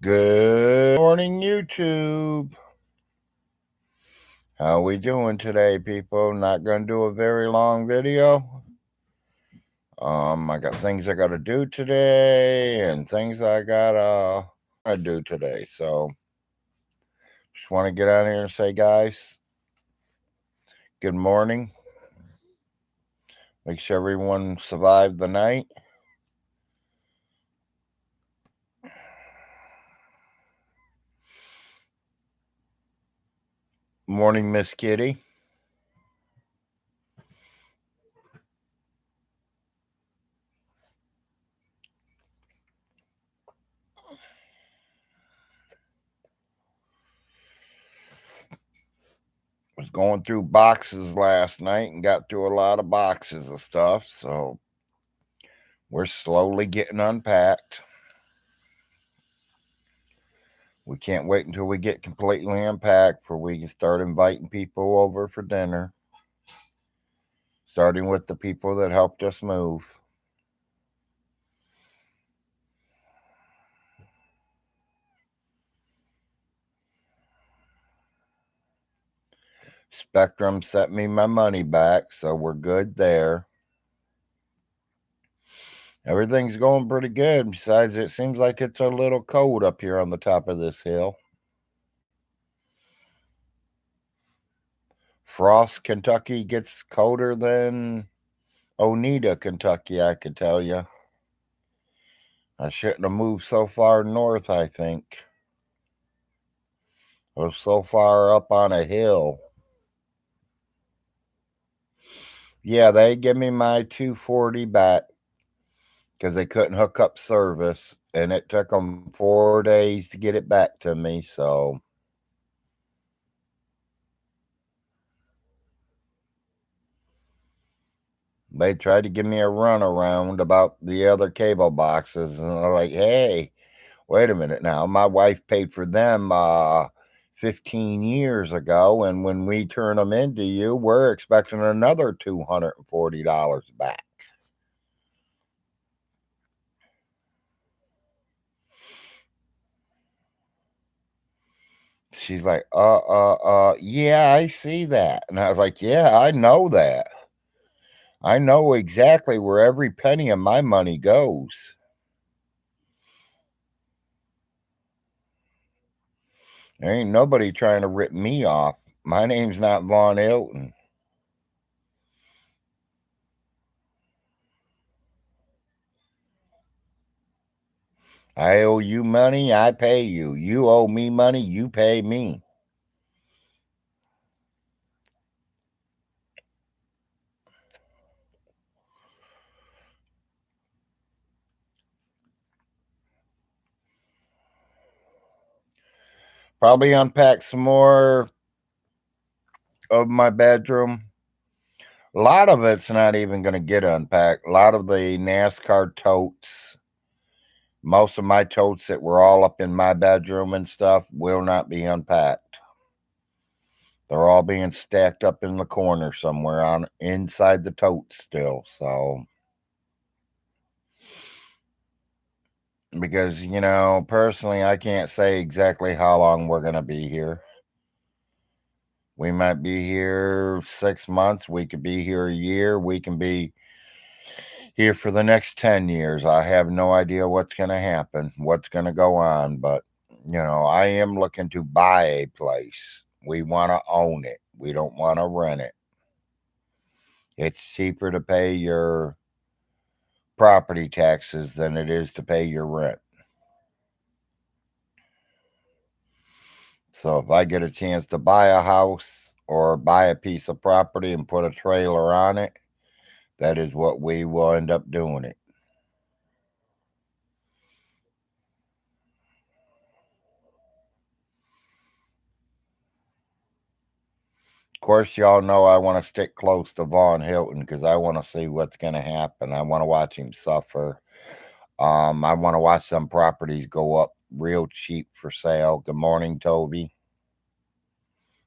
Good morning, YouTube. How we doing today, people? Not gonna do a very long video. I got things I gotta do today and things I gotta do today. So just want to get out here and say, guys, good morning. Make sure everyone survived the night. Morning, Miss Kitty. Was going through boxes last night and got through a lot of boxes of stuff. So we're slowly getting unpacked. We can't wait until we get completely unpacked before we can start inviting people over for dinner. Starting with the people that helped us move. Spectrum sent me my money back, so we're good there. Everything's going pretty good. Besides, it seems like it's a little cold up here on the top of this hill. Frost, Kentucky gets colder than Oneida, Kentucky, I could tell you. I shouldn't have moved so far north, I think. I was so far up on a hill. Yeah, they give me my $240 back because they couldn't hook up service, and it took them 4 days to get it back to me. So they tried to give me a runaround about the other cable boxes, and I'm like, hey, wait a minute now. My wife paid for them 15 years ago, and when we turn them into you, we're expecting another $240 back. She's like, yeah, I see that. And I was like, yeah, I know that. I know exactly where every penny of my money goes. There ain't nobody trying to rip me off. My name's not VONHELTON. I owe you money, I pay you. You owe me money, you pay me. Probably unpack some more of my bedroom. A lot of it's not even going to get unpacked. A lot of the NASCAR totes, most of my totes that were all up in my bedroom and stuff, will not be unpacked. They're all being stacked up in the corner somewhere on inside the tote still. So because, personally, I can't say exactly how long we're going to be here. We might be here 6 months. We could be here a year. We can be here for the next 10 years. I have no idea what's going to happen, what's going to go on. But, I am looking to buy a place. We want to own it. We don't want to rent it. It's cheaper to pay your property taxes than it is to pay your rent. So if I get a chance to buy a house or buy a piece of property and put a trailer on it, that is what we will end up doing it. Of course, y'all know I want to stick close to VONHELTON because I want to see what's going to happen. I want to watch him suffer. I want to watch some properties go up real cheap for sale. Good morning, Toby.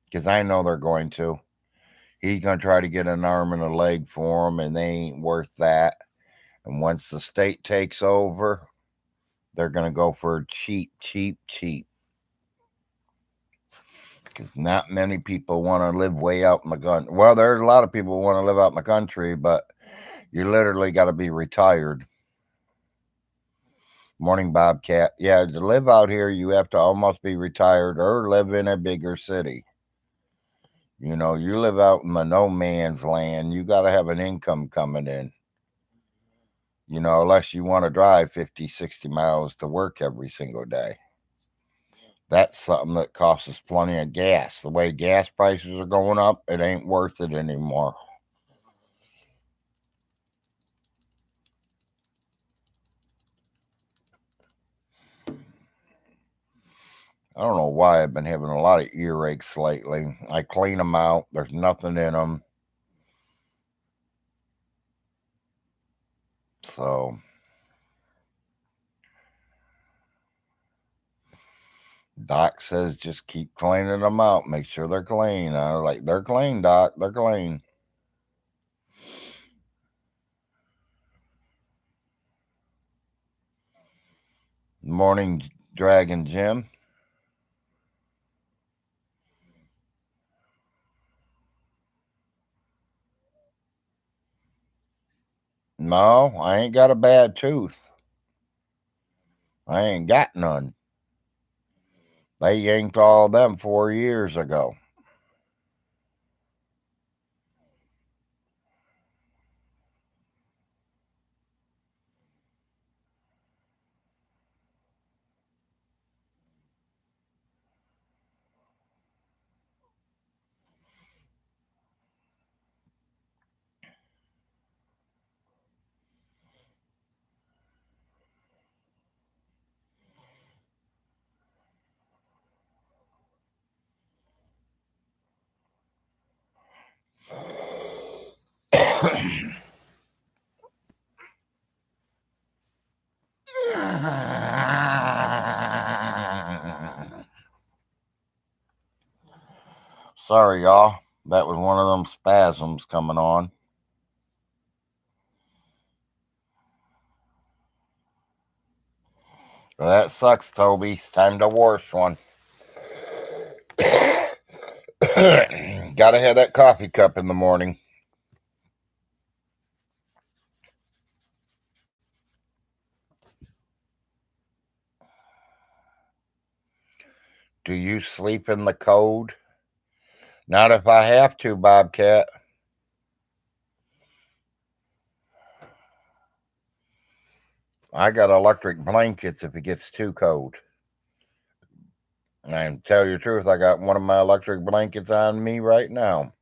Because I know they're going to. He's going to try to get an arm and a leg for them, and they ain't worth that. And once the state takes over, They're going to go for cheap, cheap, cheap. Because not many people want to live way out in the country. Well, there's a lot of people who want to live out in the country, but you literally got to be retired. Morning, Bobcat. Yeah, to live out here, you have to almost be retired or live in a bigger city. You know, you live out in the no man's land, you got to have an income coming in. You know, unless you want to drive 50, 60 miles to work every single day. That's something that costs us plenty of gas. The way gas prices are going up, it ain't worth it anymore. I don't know why I've been having a lot of earaches lately. I clean them out. There's nothing in them. So, Doc says just keep cleaning them out. Make sure they're clean. I was like, they're clean, Doc. They're clean. Morning, Dragon Jim. No, I ain't got a bad tooth. I ain't got none. They yanked all of them 4 years ago. Sorry, y'all. That was one of them spasms coming on. Well, that sucks, Toby. It's time to wash one. Gotta have that coffee cup in the morning. Do you sleep in the cold? Not if I have to, Bobcat. I got electric blankets if it gets too cold. And to tell you the truth, I got one of my electric blankets on me right now.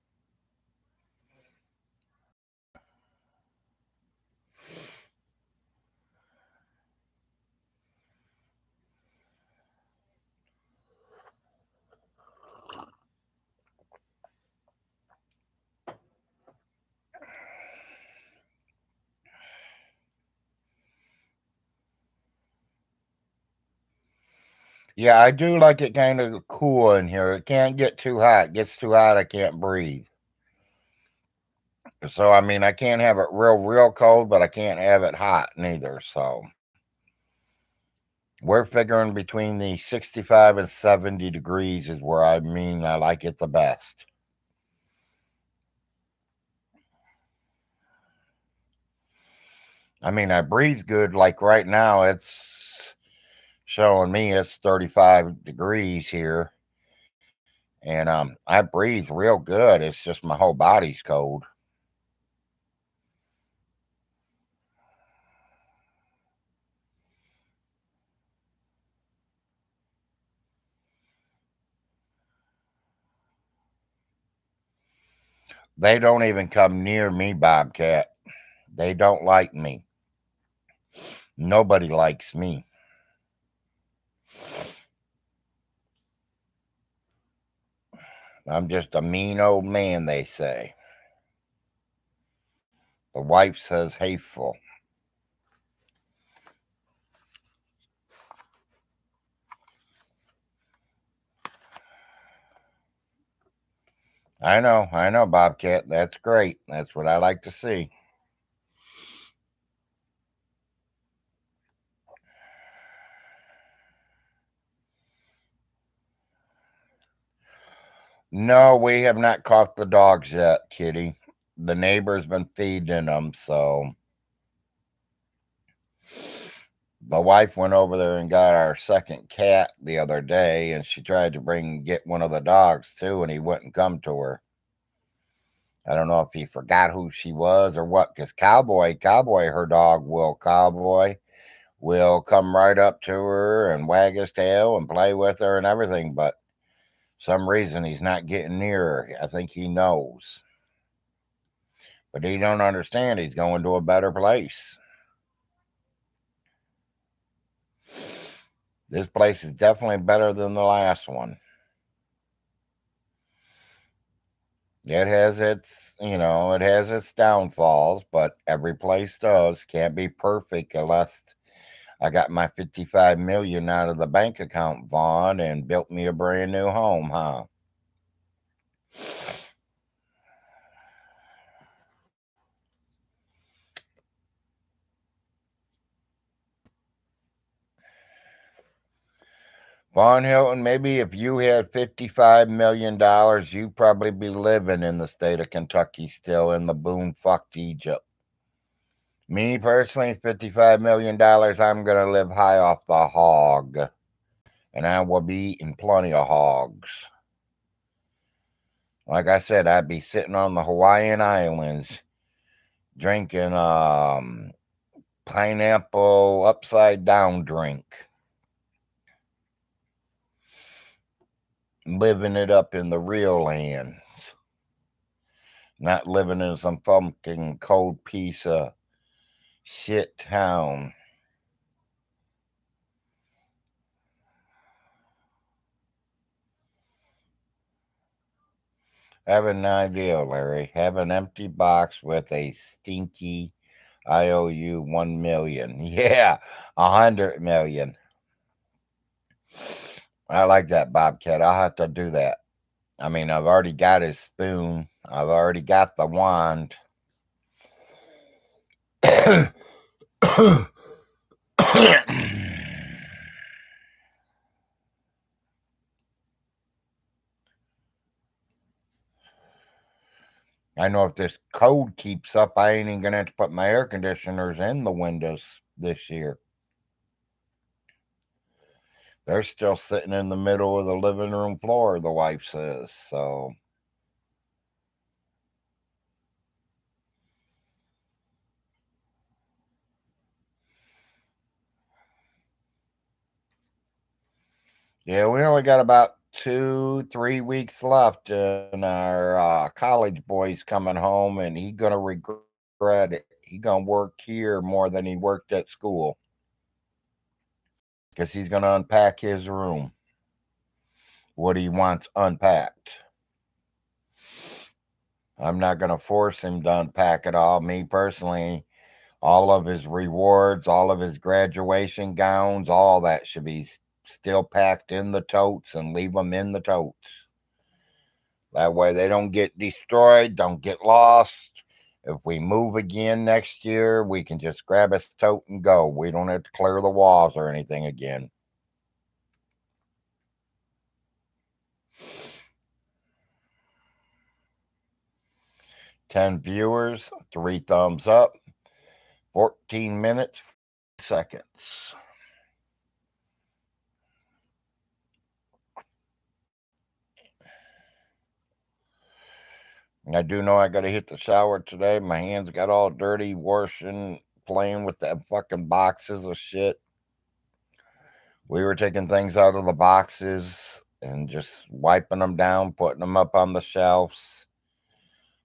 Yeah, I do like it kind of cool in here. It can't get too hot. It gets too hot, I can't breathe. So, I mean, I can't have it real, real cold, but I can't have it hot neither. So, we're figuring between the 65 and 70 degrees is where I like it the best. I mean, I breathe good. Like right now, it's showing me it's 35 degrees here. And I breathe real good. It's just my whole body's cold. They don't even come near me, Bobcat. They don't like me. Nobody likes me. I'm just a mean old man, they say. The wife says hateful. I know, Bobcat. That's great. That's what I like to see. No, we have not caught the dogs yet, Kitty. The neighbor's been feeding them, so the wife went over there and got our second cat the other day, and she tried to get one of the dogs too, and he wouldn't come to her. I don't know if he forgot who she was or what, because Cowboy, her dog, Cowboy, will come right up to her and wag his tail and play with her and everything, but some reason he's not getting near her. I think he knows. But he don't understand he's going to a better place. This place is definitely better than the last one. It has its downfalls, but every place does. Can't be perfect unless I got my 55 million out of the bank account, Vaughn, and built me a brand new home, huh? Vaughn Hilton, maybe if you had $55 million, you'd probably be living in the state of Kentucky still in the boom fucked Egypt. Me personally, $55 million, I'm going to live high off the hog. And I will be eating plenty of hogs. Like I said, I'd be sitting on the Hawaiian Islands drinking pineapple upside down drink. Living it up in the real land. Not living in some fucking cold piece of shit town. Have an idea, Larry. Have an empty box with a stinky I owe you 1 million. Yeah, 100 million. I like that, Bobcat. I'll have to do that. I mean, I've already got his spoon. I've already got the wand. I know if this cold keeps up, I ain't even gonna have to put my air conditioners in the windows this year. They're still sitting in the middle of the living room floor, the wife says. So, yeah, we only got about 2, 3 weeks left, and our college boy's coming home, and he gonna regret it. He gonna work here more than he worked at school because he's gonna unpack his room. What he wants unpacked. I'm not gonna force him to unpack it all. Me personally, all of his rewards, all of his graduation gowns, all that should be still packed in the totes and leave them in the totes. That way they don't get destroyed, don't get lost. If we move again next year, we can just grab a tote and go. We don't have to clear the walls or anything again. Ten viewers, 3 thumbs up, 14 minutes, seconds. I do know I got to hit the shower today. My hands got all dirty washing, playing with that fucking boxes of shit. We were taking things out of the boxes and just wiping them down, putting them up on the shelves,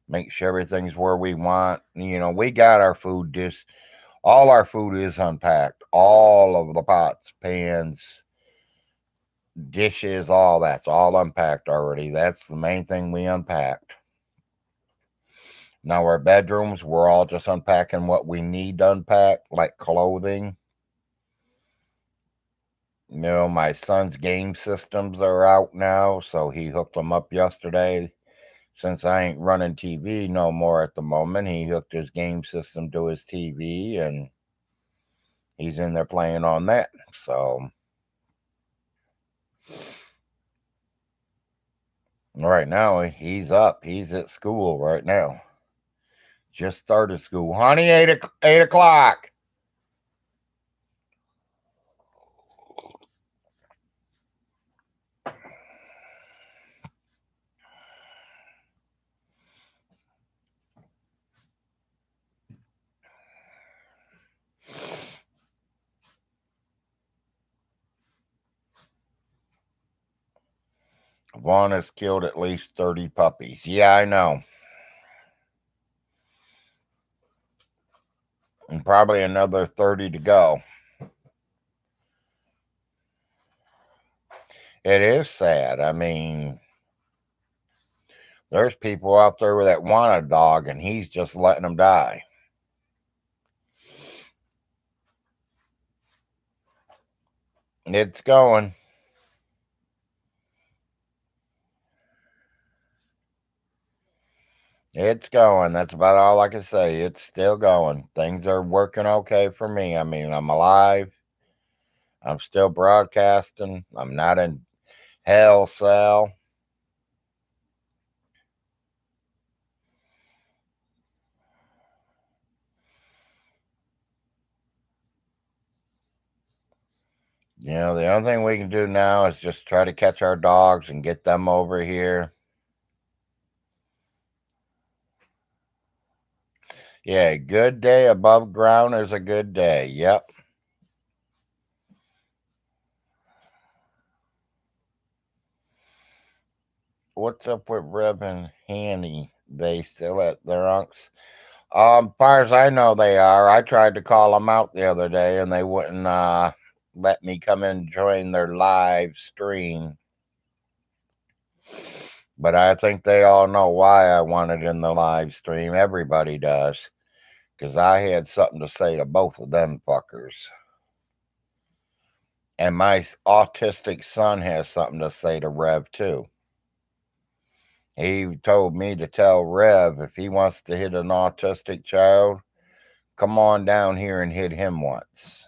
make sure everything's where we want. We got our food dish. All our food is unpacked. All of the pots, pans, dishes, all that's all unpacked already. That's the main thing we unpacked. Now, our bedrooms, we're all just unpacking what we need to unpack, like clothing. My son's game systems are out now, so he hooked them up yesterday. Since I ain't running TV no more at the moment, he hooked his game system to his TV and he's in there playing on that. So, Right now, he's up. He's at school right now. Just started school. Honey, 8 o'clock. Vaughn has killed at least 30 puppies. Yeah, I know. And probably another 30 to go. It is sad. I mean, there's people out there that want a dog, and he's just letting them die. It's going. It's going. That's about all I can say. It's still going. Things are working okay for me. I mean, I'm alive. I'm still broadcasting. I'm not in hell cell. You know, the only thing we can do now is just try to catch our dogs and get them over here. Yeah, good day above ground is a good day. Yep. What's up with Reb and Hanny? They still at their unc's? Far as I know, they are. I tried to call them out the other day, and they wouldn't let me come and join their live stream. But I think they all know why I wanted in the live stream. Everybody does, because I had something to say to both of them fuckers. And my autistic son has something to say to Rev too. He told me to tell Rev if he wants to hit an autistic child, come on down here and hit him once.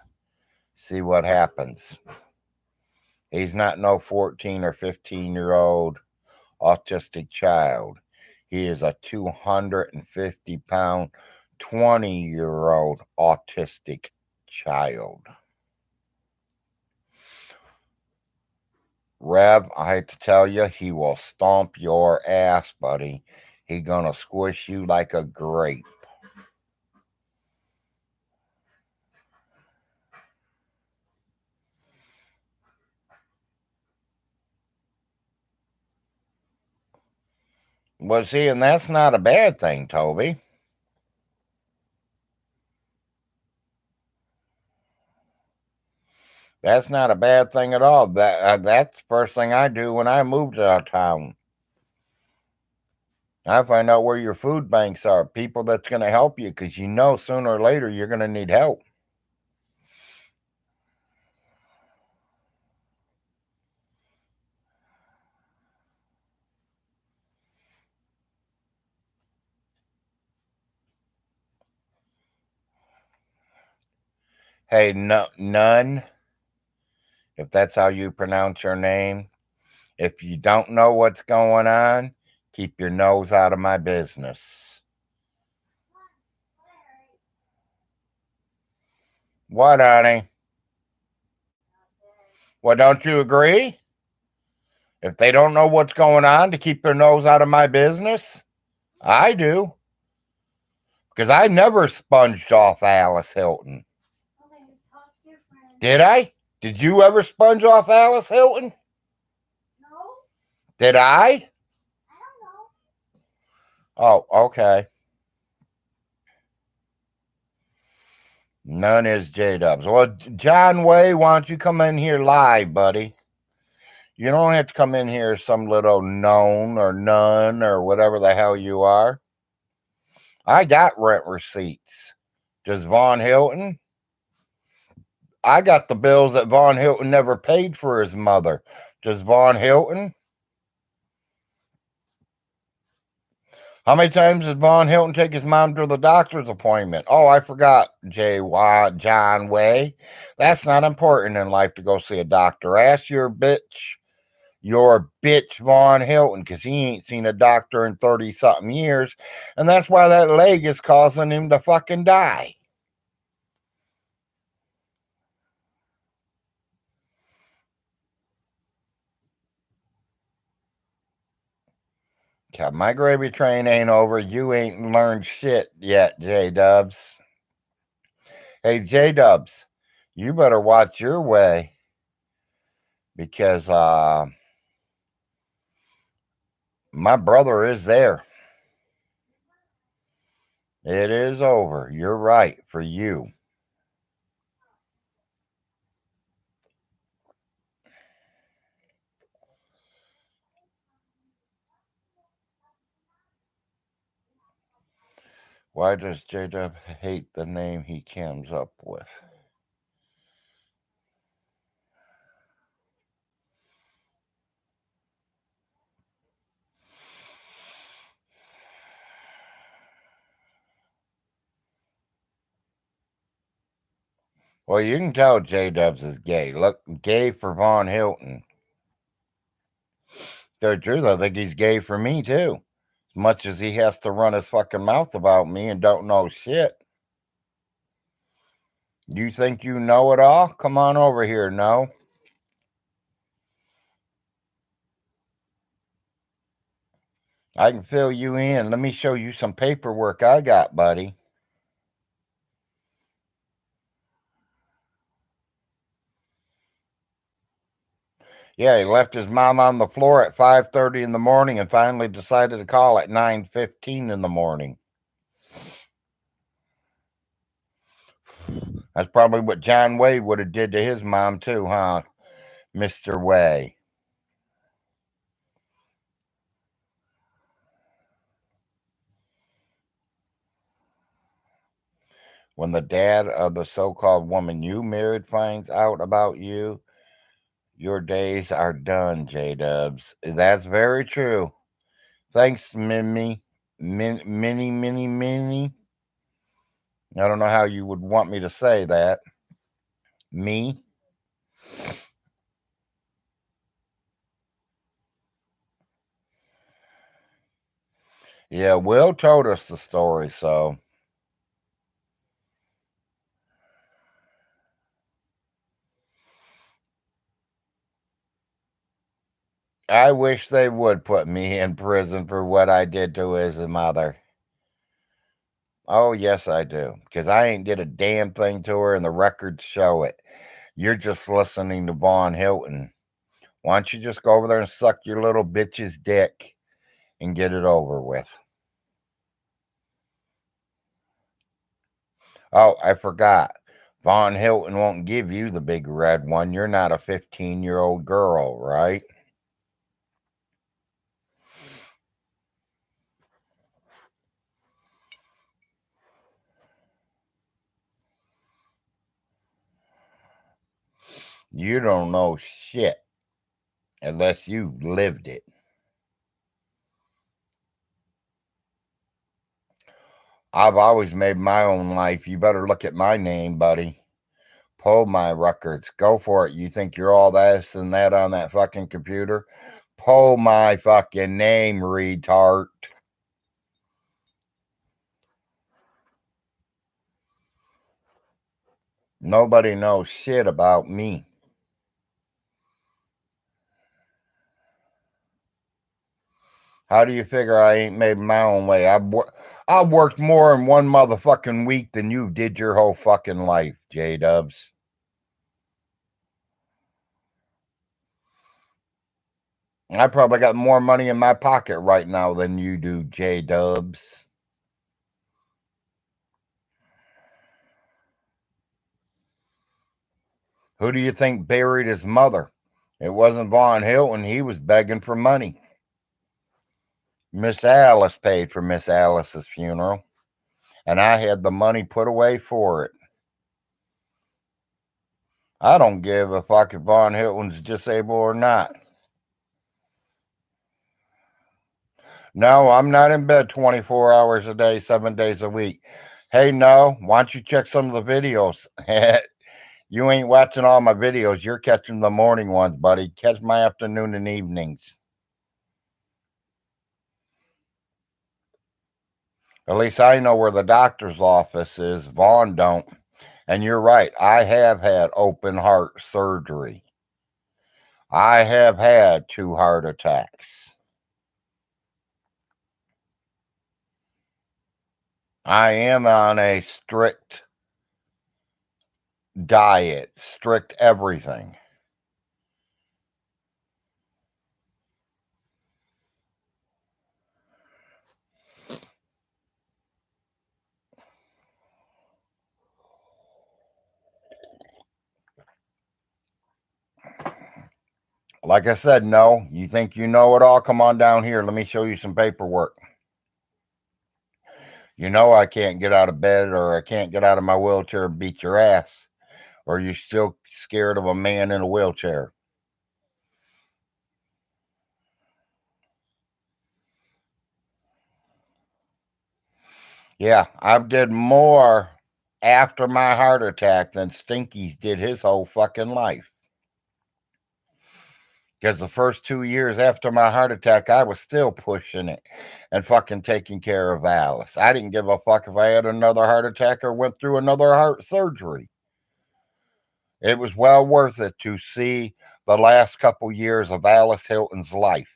See what happens. He's not no 14 or 15-year-old autistic child. He is a 250-pound, 20-year-old autistic child. Rev, I hate to tell you, he will stomp your ass, buddy. He gonna squish you like a grape. Well, see, and that's not a bad thing, Toby. That's not a bad thing at all. That's the first thing I do when I move to our town. I find out where your food banks are, people that's going to help you, because you know sooner or later you're going to need help. Hey, no, none, if that's how you pronounce your name, if you don't know what's going on, keep your nose out of my business. What, honey? Well, don't you agree? If they don't know what's going on, to keep their nose out of my business? I do. Because I never sponged off Alice Hilton. Did I? Did you ever sponge off Alice Hilton? No. Did I? I don't know. Oh, okay. None is J-Dubs. Well, John Way, why don't you come in here live, buddy? You don't have to come in here as some little known or none or whatever the hell you are. I got rent receipts. Does Von Hilton? I got the bills that Von Hilton never paid for his mother. Does Von Hilton? How many times did Von Hilton take his mom to the doctor's appointment? Oh, I forgot, John Way. That's not important in life to go see a doctor. Ask your bitch your bitch Von Hilton, because he ain't seen a doctor in 30 something years, and that's why that leg is causing him to fucking die. My gravy train ain't over. You ain't learned shit yet, J Dubs. Hey, J Dubs, you better watch your way because my brother is there. It is over. You're right for you. Why does J Dub hate the name he comes up with? Well, you can tell J Dubs is gay. Look, gay for Von Hilton. The truth, I think he's gay for me too. As much as he has to run his fucking mouth about me and don't know shit. You think you know it all? Come on over here, no. I can fill you in. Let me show you some paperwork I got, buddy. Yeah, he left his mom on the floor at 5:30 in the morning and finally decided to call at 9:15 in the morning. That's probably what John Way would have did to his mom too, huh, Mr. Way? When the dad of the so-called woman you married finds out about you, your days are done, J-Dubs. That's very true. Thanks, Mimi. Mini. I don't know how you would want me to say that. Me? Yeah, Will told us the story, so. I wish they would put me in prison for what I did to his mother. Oh, yes, I do. Because I ain't did a damn thing to her, and the records show it. You're just listening to Von Hilton. Why don't you just go over there and suck your little bitch's dick and get it over with? Oh, I forgot. Von Hilton won't give you the big red one. You're not a 15-year-old girl, right? You don't know shit unless you lived it. I've always made my own life. You better look at my name, buddy. Pull my records. Go for it. You think you're all this and that on that fucking computer? Pull my fucking name, retard. Nobody knows shit about me. How do you figure I ain't made my own way? I've worked more in one motherfucking week than you did your whole fucking life, J Dubs. I probably got more money in my pocket right now than you do, J Dubs. Who do you think buried his mother? It wasn't Von Hilton. He was begging for money. Miss Alice paid for Miss Alice's funeral, and I had the money put away for it. I don't give a fuck if Von Hilton's disabled or not. No, I'm not in bed 24 hours a day, 7 days a week. Hey, no, why don't you check some of the videos? You ain't watching all my videos. You're catching the morning ones, buddy. Catch my afternoon and evenings. At least I know where the doctor's office is. Vaughn don't. And you're right. I have had open heart surgery. I have had 2 heart attacks. I am on a strict diet, strict everything. Like I said, no. You think you know it all? Come on down here. Let me show you some paperwork. You know I can't get out of bed or I can't get out of my wheelchair and beat your ass. Or you still scared of a man in a wheelchair. Yeah, I did more after my heart attack than Stinky's did his whole fucking life. Because the first 2 years after my heart attack, I was still pushing it and fucking taking care of Alice. I didn't give a fuck if I had another heart attack or went through another heart surgery. It was well worth it to see the last couple years of Alice Hilton's life.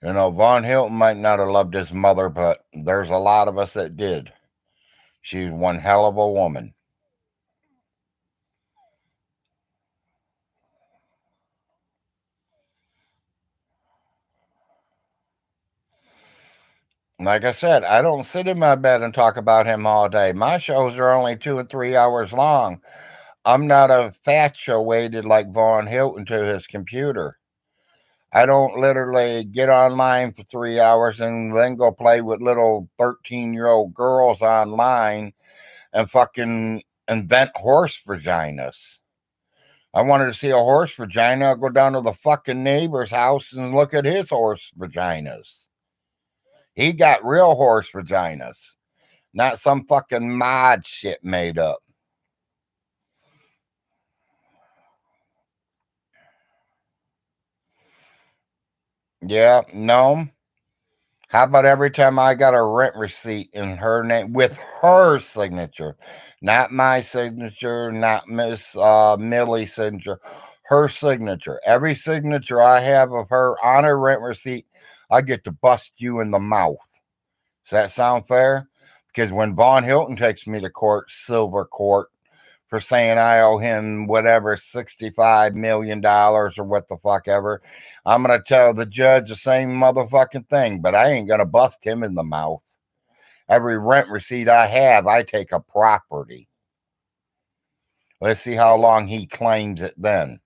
You know, Von Hilton might not have loved his mother, but there's a lot of us that did. She's one hell of a woman. Like I said, I don't sit in my bed and talk about him all day. My shows are only 2 or 3 hours long. I'm not a fat show weighted like Von Hilton to his computer. I don't literally get online for 3 hours and then go play with little 13-year-old girls online and fucking invent horse vaginas. I wanted to see a horse vagina. I'll go down to the fucking neighbor's house and look at his horse vaginas. He got real horse vaginas, not some fucking mod shit made up. Yeah, no. How about every time I got a rent receipt in her name with her signature, not my signature, not Miss Millie's signature, her signature. Every signature I have of her on a rent receipt, I get to bust you in the mouth. Does that sound fair? Because when Von Hilton takes me to court, silver court, for saying I owe him whatever $65 million or what the fuck ever, I'm gonna tell the judge the same motherfucking thing, but I ain't gonna bust him in the mouth. Every rent receipt I have, I take a property. Let's see how long he claims it then.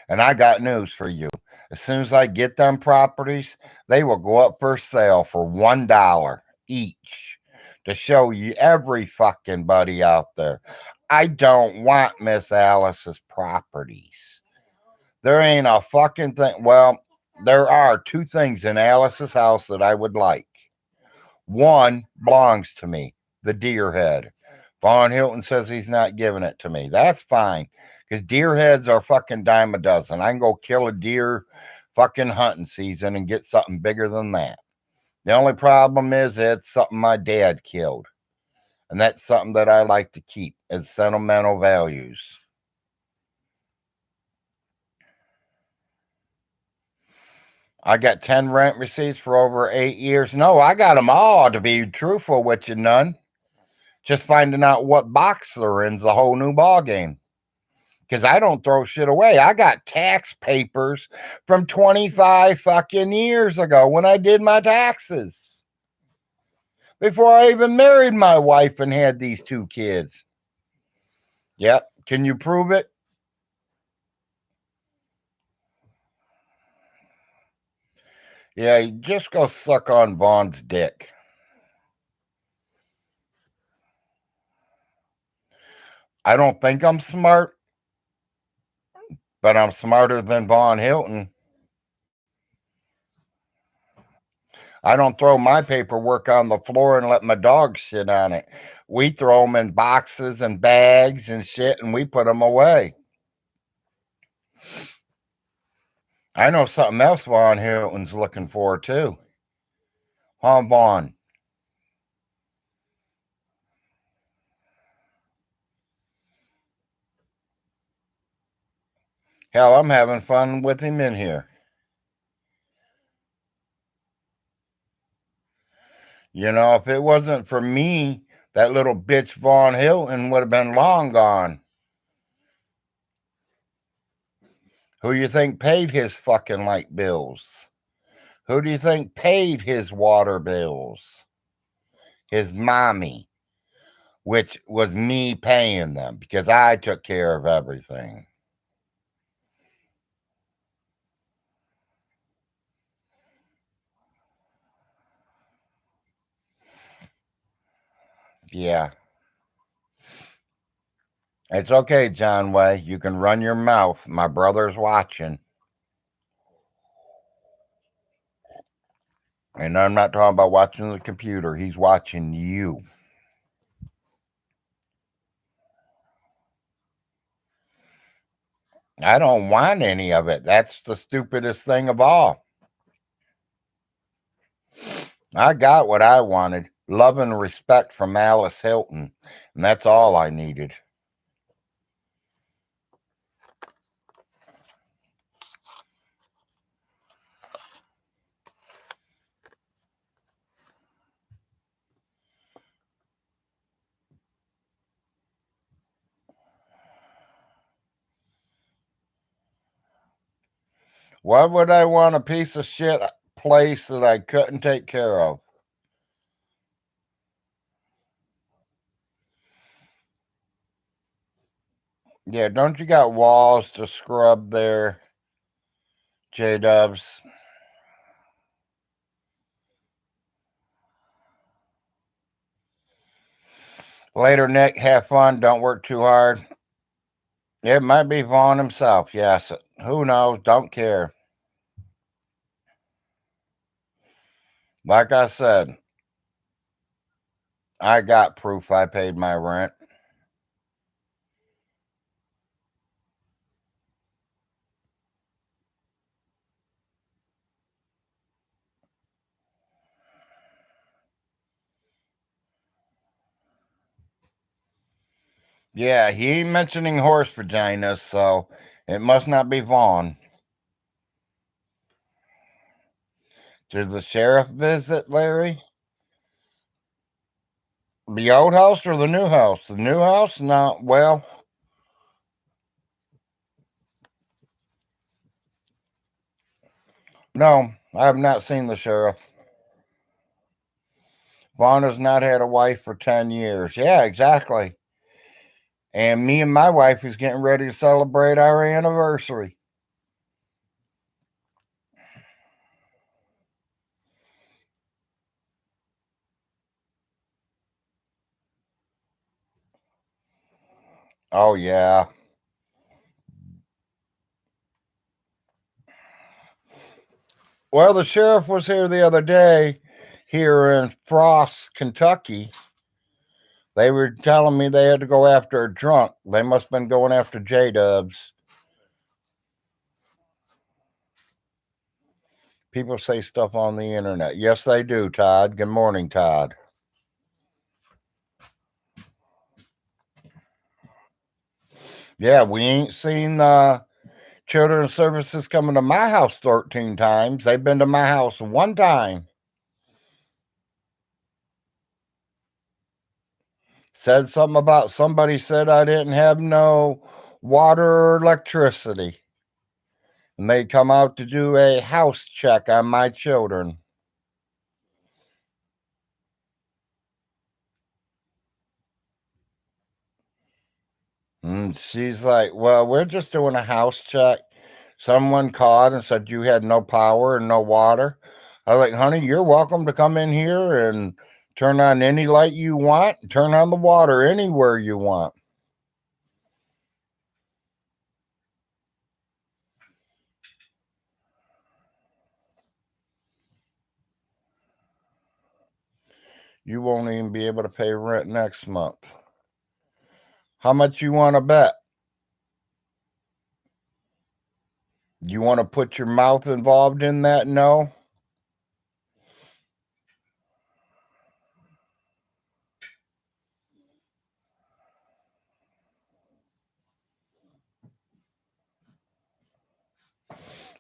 And I got news for you. As soon as I get them properties, they will go up for sale for $1 each to show you every fucking buddy out there. I don't want Miss Alice's properties. There ain't a fucking thing. Well, there are 2 things in Alice's house that I would like. One belongs to me, the deer head. Von Hilton says he's not giving it to me. That's fine, because deer heads are fucking dime a dozen. I can go kill a deer fucking hunting season and get something bigger than that. The only problem is it's something my dad killed. And that's something that I like to keep as sentimental values. I got 10 rent receipts for over 8 years. No, I got them all, to be truthful with you, none. Just finding out what box they're in's a whole new ball game. Because I don't throw shit away. I got tax papers from 25 fucking years ago when I did my taxes. Before I even married my wife and had these 2 kids. Yep. Can you prove it? Yeah, just go suck on Vaughn's dick. I don't think I'm smart, but I'm smarter than Vaughn Hilton. I don't throw my paperwork on the floor and let my dog shit on it. We throw them in boxes and bags and shit, and we put them away. I know something else Von Hilton's looking for too. Huh, Vaughn? Hell, I'm having fun with him in here. You know, if it wasn't for me, that little bitch Von Hilton would have been long gone. Who you think paid his fucking light bills? Who do you think paid his water bills? His mommy, which was me paying them because I took care of everything. Yeah. It's okay, John Way. You can run your mouth. My brother's watching. And I'm not talking about watching the computer. He's watching you. I don't want any of it. That's the stupidest thing of all. I got what I wanted. Love and respect from Alice Hilton. And that's all I needed. Why would I want a piece of shit place that I couldn't take care of? Yeah, don't you got walls to scrub there, J Dubs? Later, Nick. Have fun. Don't work too hard. It might be Vaughn himself. Yes. Who knows? Don't care. Like I said, I got proof I paid my rent. Yeah, he ain't mentioning horse vaginas, so it must not be Vaughn. Did the sheriff visit, Larry? The old house or the new house? The new house? No, well, no, I have not seen the sheriff. Vaughn has not had a wife for 10 years. Yeah, exactly. And me and my wife is getting ready to celebrate our anniversary. Oh, yeah. Well, the sheriff was here the other day here in Frost, Kentucky. They were telling me they had to go after a drunk. They must have been going after J Dubs. People say stuff on the internet. Yes, they do, Todd. Good morning, Todd. Yeah, we ain't seen children's services coming to my house 13 times. They've been to my house one time. Said something about somebody said I didn't have no water or electricity. And they come out to do a house check on my children. And she's like, well, we're just doing a house check. Someone called and said you had no power and no water. I was like, honey, you're welcome to come in here and turn on any light you want, turn on the water anywhere you want. You won't even be able to pay rent next month. How much you want to bet? You want to put your mouth involved in that? No.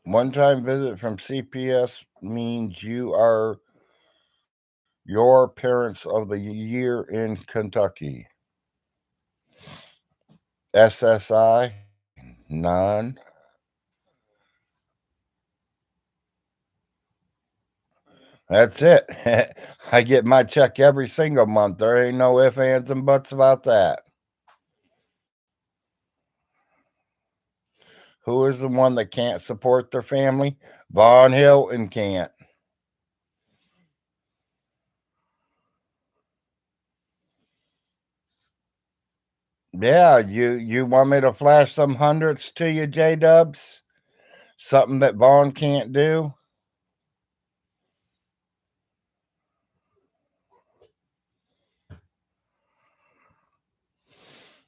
One-time visit from CPS means you are your parents of the year in Kentucky. SSI, none. That's it. I get my check every single month. There ain't no ifs, ands, and buts about that. Who is the one that can't support their family? Von Hilton can't. Yeah, you want me to flash some hundreds to you, J Dubs? Something that Vaughn can't do?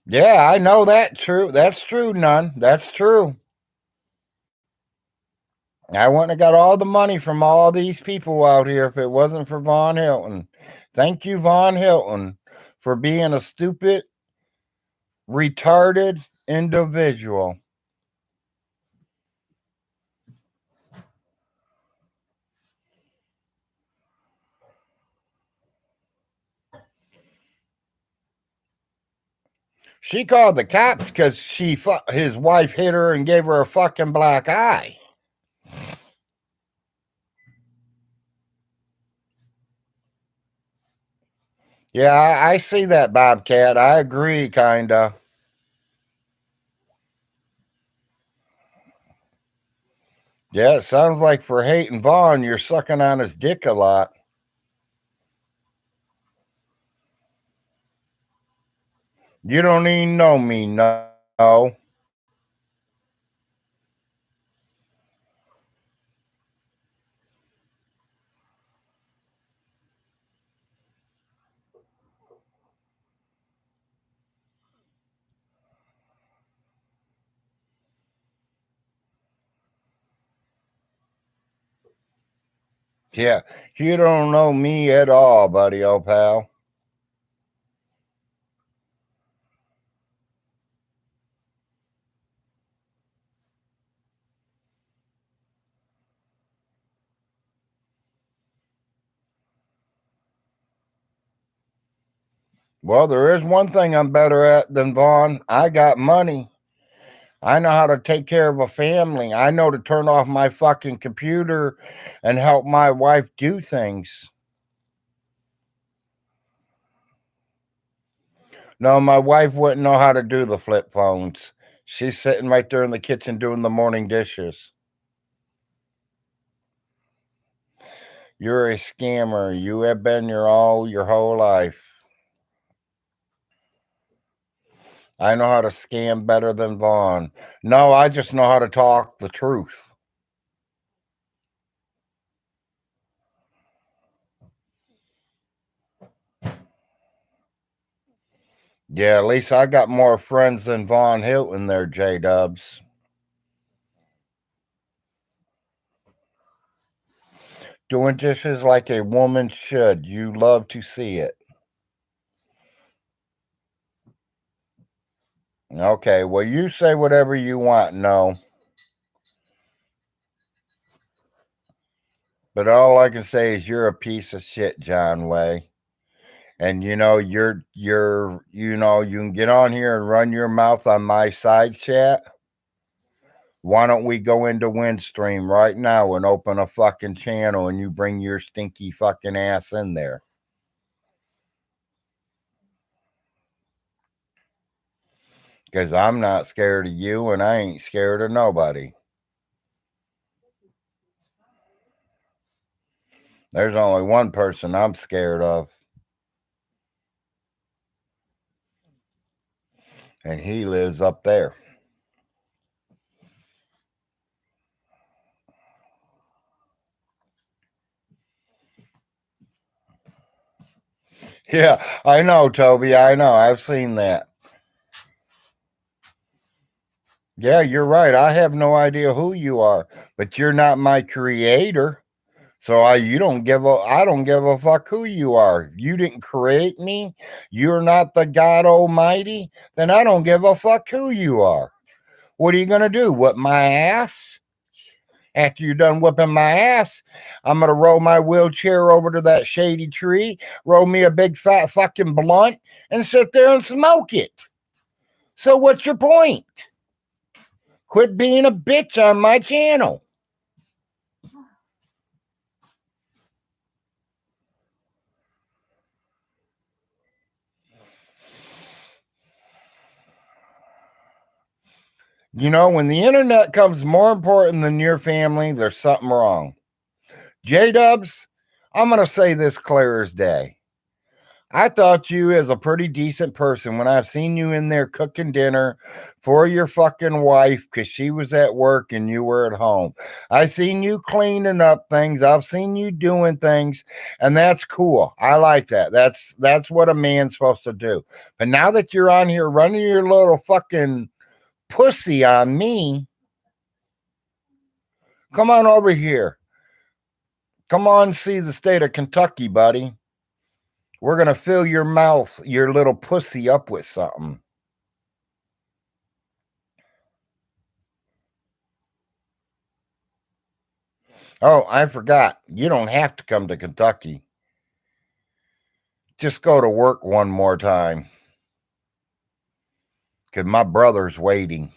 Yeah, I know that true. That's true, none. That's true. I wouldn't have got all the money from all these people out here if it wasn't for Von Hilton. Thank you, Von Hilton, for being a stupid, retarded individual. She called the cops because his wife hit her and gave her a fucking black eye. Yeah, I see that, Bobcat. I agree, kinda. Yeah, it sounds like for hating Vaughn, you're sucking on his dick a lot. You don't even know me, no. Yeah, you don't know me at all, buddy, old pal. Well, there is one thing I'm better at than Vaughn. I got money. I know how to take care of a family. I know to turn off my fucking computer and help my wife do things. No, my wife wouldn't know how to do the flip phones. She's sitting right there in the kitchen doing the morning dishes. You're a scammer. You have been your whole life. I know how to scam better than Vaughn. No, I just know how to talk the truth. Yeah, at least I got more friends than Von Hilton there, J Dubs. Doing dishes like a woman should. You love to see it. Okay, well, you say whatever you want, no. But all I can say is you're a piece of shit, John Way. And you can get on here and run your mouth on my side chat. Why don't we go into Windstream right now and open a fucking channel and you bring your stinky fucking ass in there? Because I'm not scared of you and I ain't scared of nobody. There's only one person I'm scared of, and he lives up there. Yeah, I know, Toby. I know. I've seen that. Yeah, you're right. I have no idea who you are, but you're not my creator. So I don't give a fuck who you are. You didn't create me. You're not the God Almighty. Then I don't give a fuck who you are. What are you gonna do? Whip my ass? After you're done whipping my ass, I'm gonna roll my wheelchair over to that shady tree, roll me a big fat fucking blunt, and sit there and smoke it. So what's your point? Quit being a bitch on my channel. You know, when the internet comes more important than your family, there's something wrong. J Dubs, I'm going to say this clear as day. I thought you as a pretty decent person when I've seen you in there cooking dinner for your fucking wife because she was at work and you were at home. I seen you cleaning up things. I've seen you doing things, and that's cool. I like that. That's what a man's supposed to do. But now that you're on here running your little fucking pussy on me, come on over here. Come on, see the state of Kentucky, buddy. We're going to fill your mouth, your little pussy up with something. Oh, I forgot. You don't have to come to Kentucky. Just go to work one more time. Because my brother's waiting.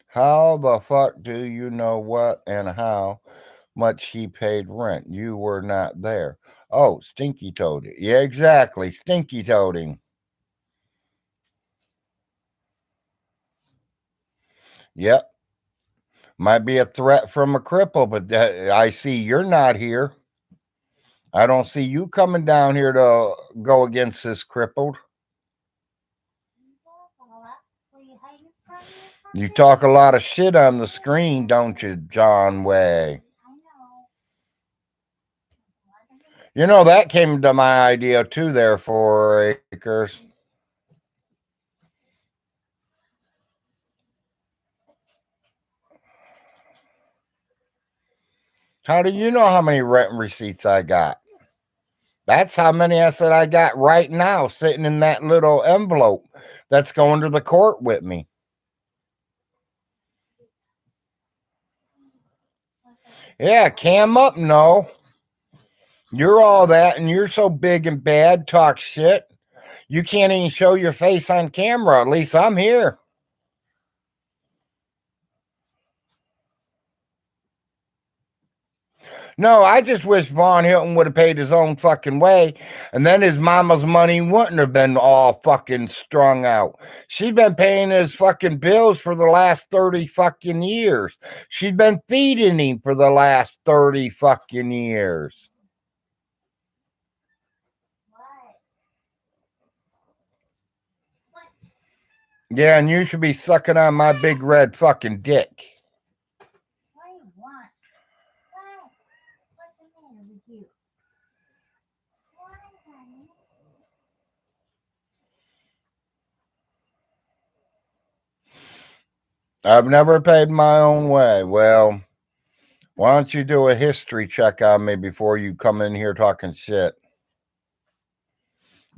How the fuck do you know what and how much he paid rent? You were not there. Oh, stinky toading. Yeah, exactly. Stinky toading. Yep. Might be a threat from a cripple, but I see you're not here. I don't see you coming down here to go against this crippled. You talk a lot of shit on the screen, don't you, John Way? You know, that came to my idea too, there, 4 acres. How do you know how many rent receipts I got? That's how many I said I got right now sitting in that little envelope that's going to the court with me. Yeah, cam up, no. You're all that, and you're so big and bad, talk shit. You can't even show your face on camera. At least I'm here. No, I just wish Von Hilton would have paid his own fucking way, and then his mama's money wouldn't have been all fucking strung out. She'd been paying his fucking bills for the last 30 fucking years. She'd been feeding him for the last 30 fucking years. Yeah, and you should be sucking on my big red fucking dick. I've never paid my own way. Well, why don't you do a history check on me before you come in here talking shit?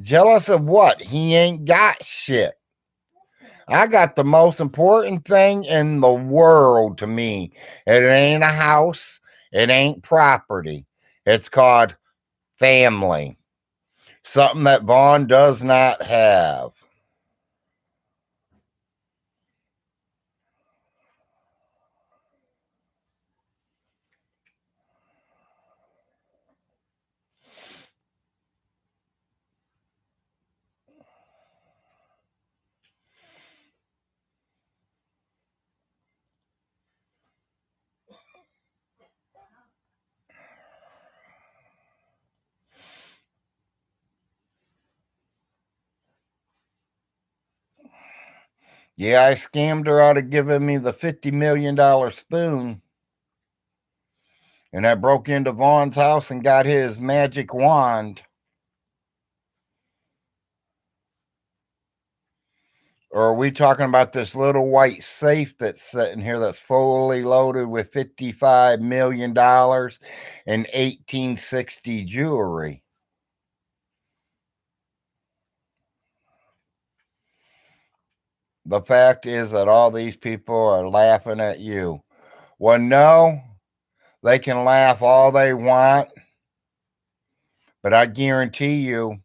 Jealous of what? He ain't got shit. I got the most important thing in the world to me. It ain't a house, it ain't property. It's called family. Something that Vaughn does not have. Yeah, I scammed her out of giving me the $50 million spoon. And I broke into Vaughn's house and got his magic wand. Or are we talking about this little white safe that's sitting here that's fully loaded with $55 million and 1860 jewelry? The fact is that all these people are laughing at you. Well, no, they can laugh all they want, but I guarantee you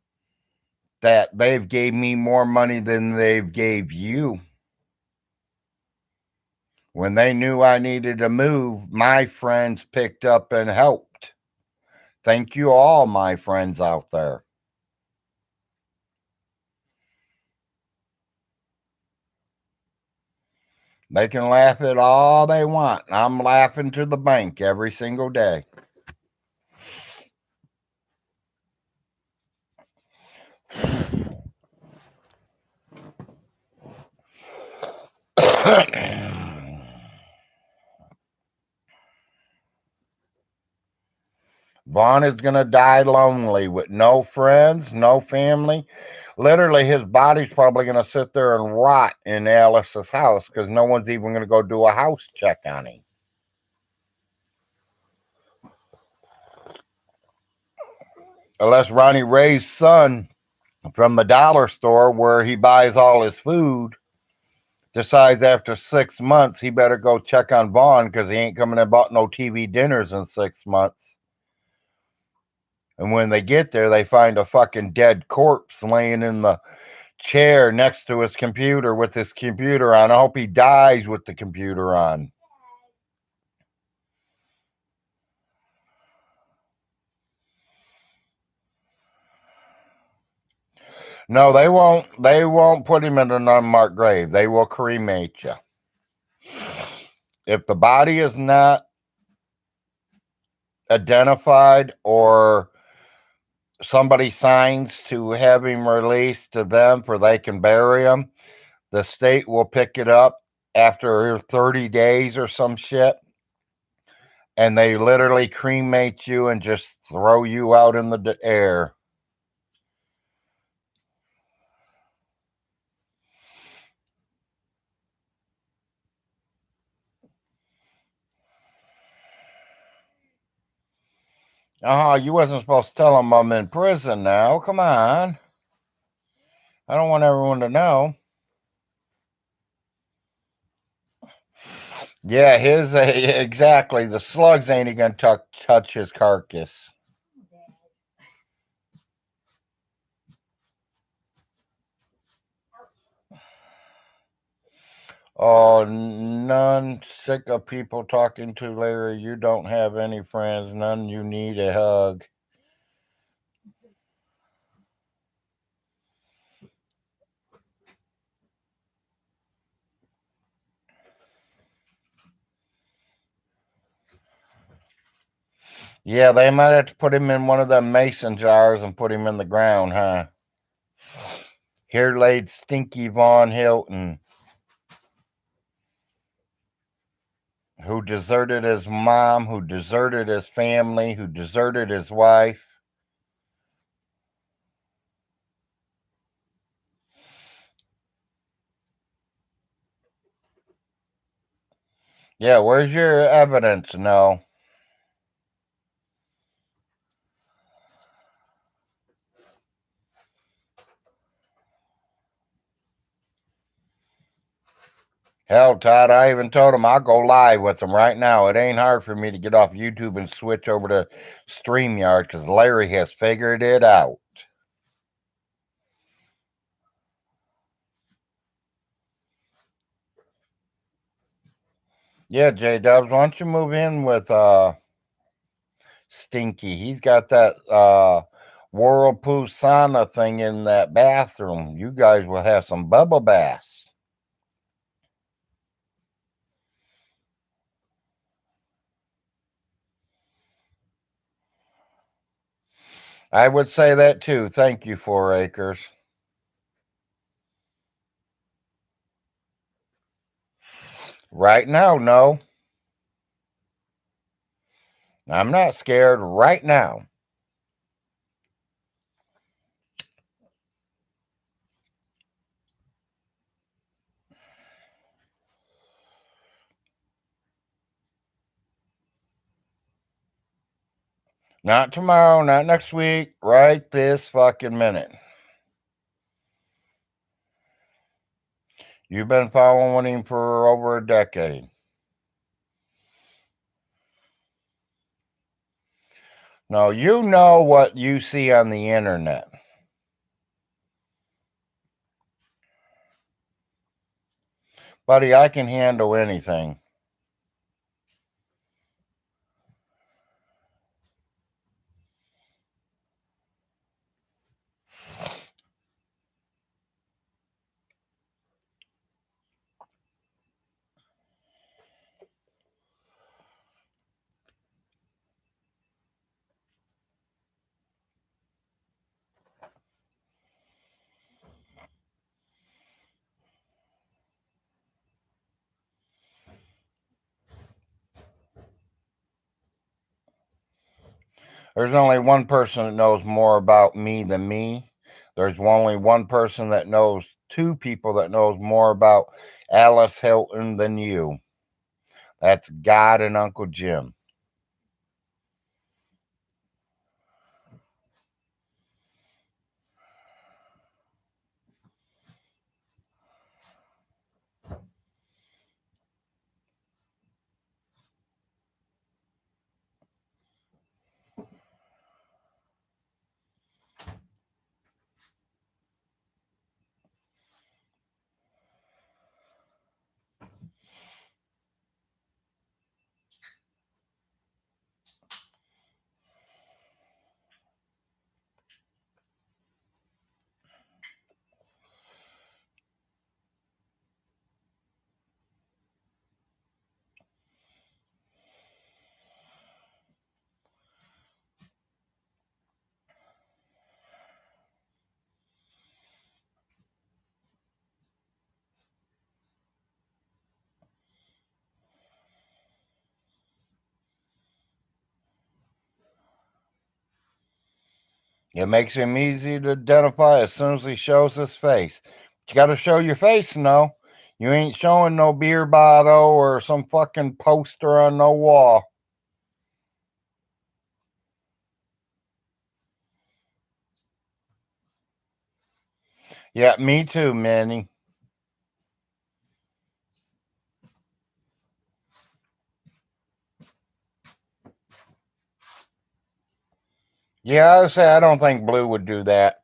that they've gave me more money than they've gave you. When they knew I needed to move, my friends picked up and helped. Thank you all, my friends out there. They can laugh at all they want. I'm laughing to the bank every single day. Vaughn is going to die lonely with no friends, no family. Literally, his body's probably going to sit there and rot in Alice's house because no one's even going to go do a house check on him. Unless Ronnie Ray's son from the dollar store where he buys all his food decides after 6 months he better go check on Vaughn because he ain't coming and bought no TV dinners in 6 months. And when they get there, they find a fucking dead corpse laying in the chair next to his computer with his computer on. I hope he dies with the computer on. No, they won't. They won't put him in an unmarked grave. They will cremate you. If the body is not identified or somebody signs to have him released to them for they can bury him, the state will pick it up after 30 days or some shit, and they literally cremate you and just throw you out in the air. Oh, you wasn't supposed to tell them I'm in prison now. Come on. I don't want everyone to know. Yeah, his exactly. The slugs ain't even gonna touch his carcass. Oh, none. Sick of people talking to Larry. You don't have any friends. None. You need a hug. Yeah, they might have to put him in one of them mason jars and put him in the ground, huh? Here laid Stinky Von Hilton, who deserted his mom, who deserted his family, who deserted his wife. Yeah, where's your evidence? No. Hell, Todd, I even told him I'll go live with him right now. It ain't hard for me to get off YouTube and switch over to StreamYard because Larry has figured it out. Yeah, J Dubs, why don't you move in with Stinky? He's got that whirlpool sauna thing in that bathroom. You guys will have some bubble baths. I would say that too. Thank you, 4 Acres. Right now, no. I'm not scared right now. Not tomorrow, not next week, right this fucking minute. You've been following him for over a decade. No, you know what you see on the internet. Buddy, I can handle anything. There's only one person that knows more about me than me. There's only one person that knows, two people that knows more about Alice Hilton than you. That's God and Uncle Jim. It makes him easy to identify as soon as he shows his face. You got to show your face, no. You ain't showing no beer bottle or some fucking poster on no wall. Yeah, me too, Manny. Yeah, I would say I don't think Blue would do that.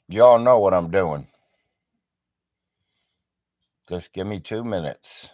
Y'all know what I'm doing. Just give me 2 minutes.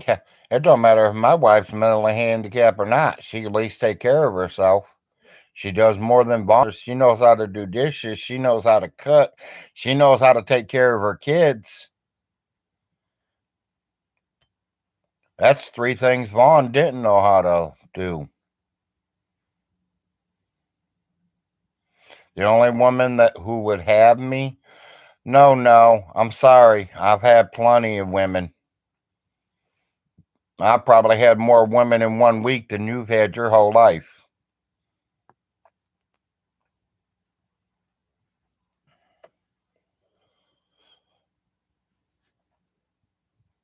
Yeah, it don't matter if my wife's mentally handicapped or not. She can at least take care of herself. She does more than Vaughn. She knows how to do dishes. She knows how to cook. She knows how to take care of her kids. That's three things Vaughn didn't know how to do. The only woman that who would have me? No, no. I'm sorry. I've had plenty of women. I probably had more women in 1 week than you've had your whole life.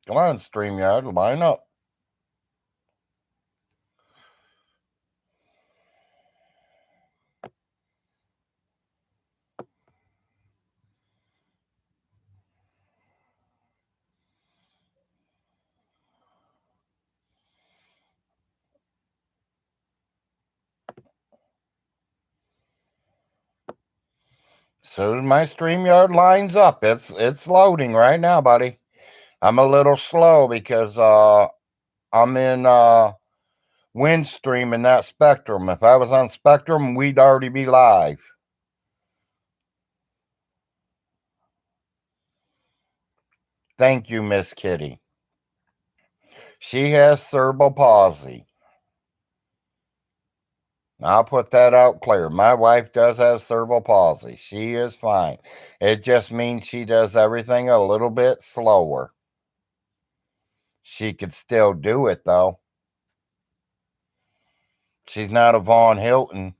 Come on, StreamYard, line up. As soon as my StreamYard lines up, it's loading right now, buddy. I'm a little slow because I'm in Windstream and not Spectrum. If I was on Spectrum, we'd already be live. Thank you, Miss Kitty. She has cerebral palsy. I'll put that out clear. My wife does have cerebral palsy. She is fine. It just means she does everything a little bit slower. She could still do it, though. She's not a Von Hilton.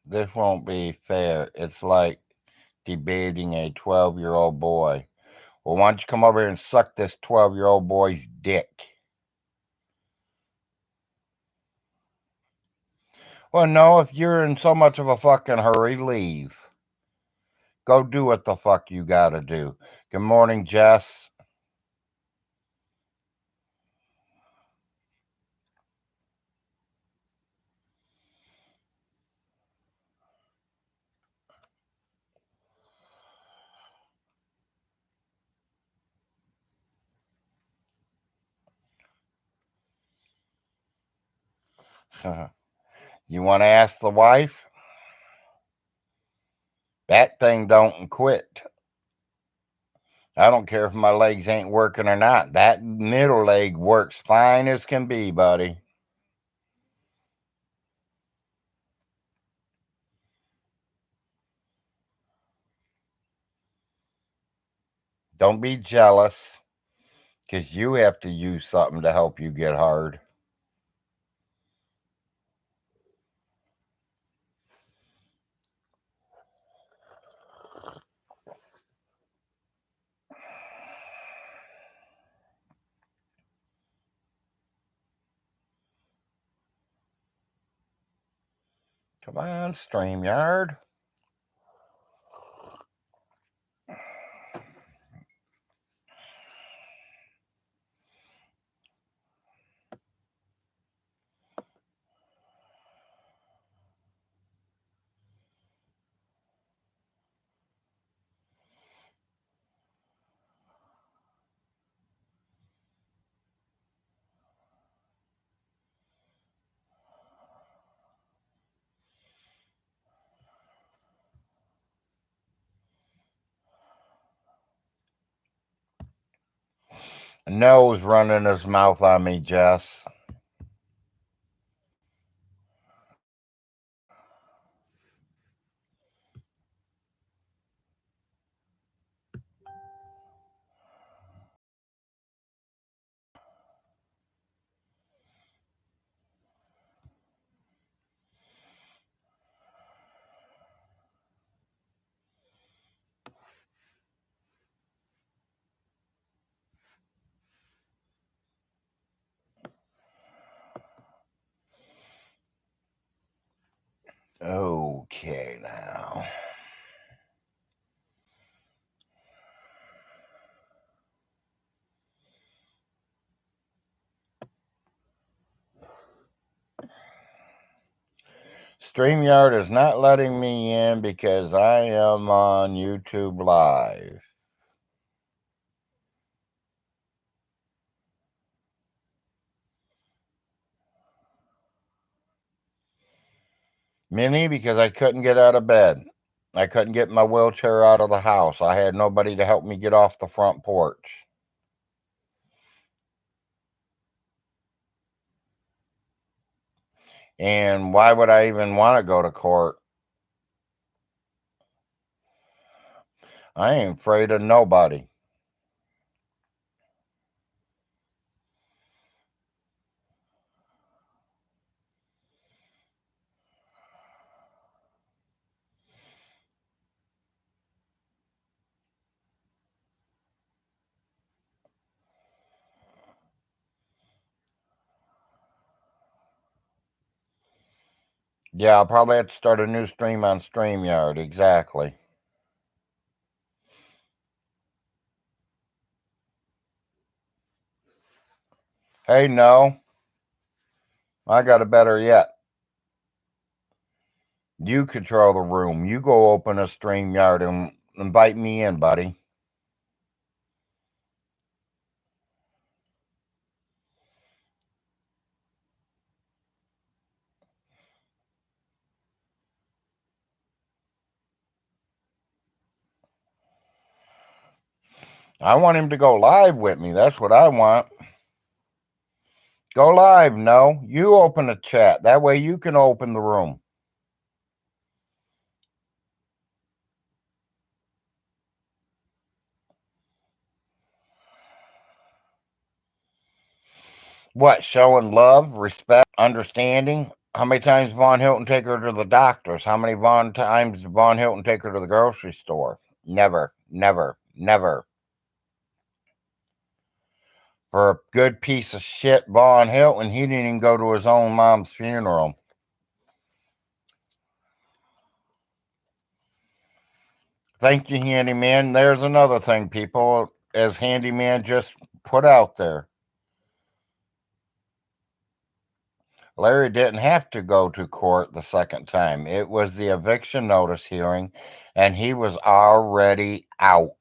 This won't be fair. It's like debating a 12-year-old boy. Well, why don't you come over here and suck this 12-year-old boy's dick? Well, no, if you're in so much of a fucking hurry, leave. Go do what the fuck you gotta do. Good morning, Jess. You want to ask the wife? That thing don't quit. I don't care if my legs ain't working or not. That middle leg works fine as can be, buddy. Don't be jealous because you have to use something to help you get hard. Come on, StreamYard. Nose running his mouth on me, Jess. Okay, now. StreamYard is not letting me in because I am on YouTube Live. Minnie, because I couldn't get out of bed. I couldn't get my wheelchair out of the house. I had nobody to help me get off the front porch. And why would I even want to go to court? I ain't afraid of nobody. Yeah, I'll probably have to start a new stream on StreamYard. Exactly. Hey, no. I got a better yet. You control the room. You go open a StreamYard and invite me in, buddy. I want him to go live with me. That's what I want. Go live, no. You open a chat. That way you can open the room. What? Showing love, respect, understanding? How many times Von Hilton take her to the doctors? How many times Von Hilton take her to the grocery store? Never, never, never. For a good piece of shit, Von Hilton, he didn't even go to his own mom's funeral. Thank you, Handyman. There's another thing, people, as Handyman just put out there. Larry didn't have to go to court the second time. It was the eviction notice hearing, and he was already out.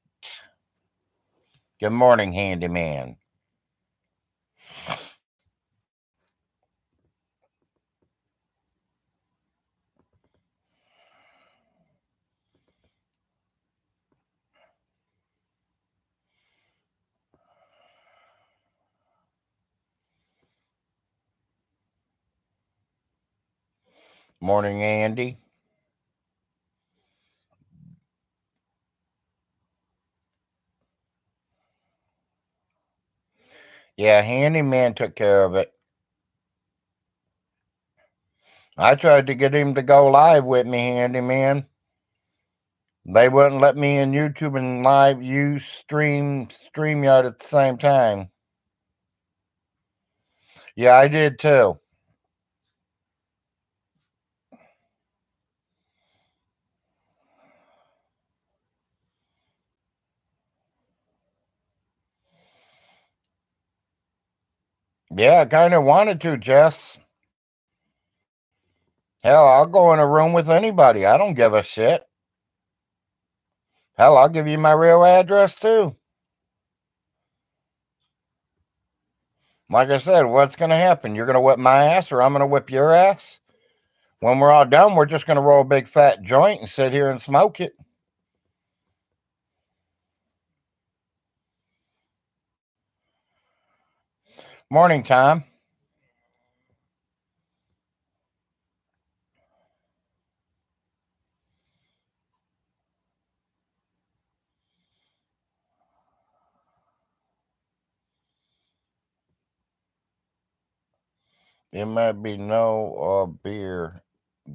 Good morning, Handyman. Morning, Andy. Yeah, Handyman took care of it. I tried to get him to go live with me, Handyman. They wouldn't let me in YouTube and live use StreamYard at the same time. Yeah, I did too. Yeah, I kind of wanted to, Jess. Hell, I'll go in a room with anybody. I don't give a shit. Hell, I'll give you my real address too. Like I said, what's going to happen? You're going to whip my ass or I'm going to whip your ass? When we're all done, we're just going to roll a big fat joint and sit here and smoke it. Morning, Tom. It might be no beer.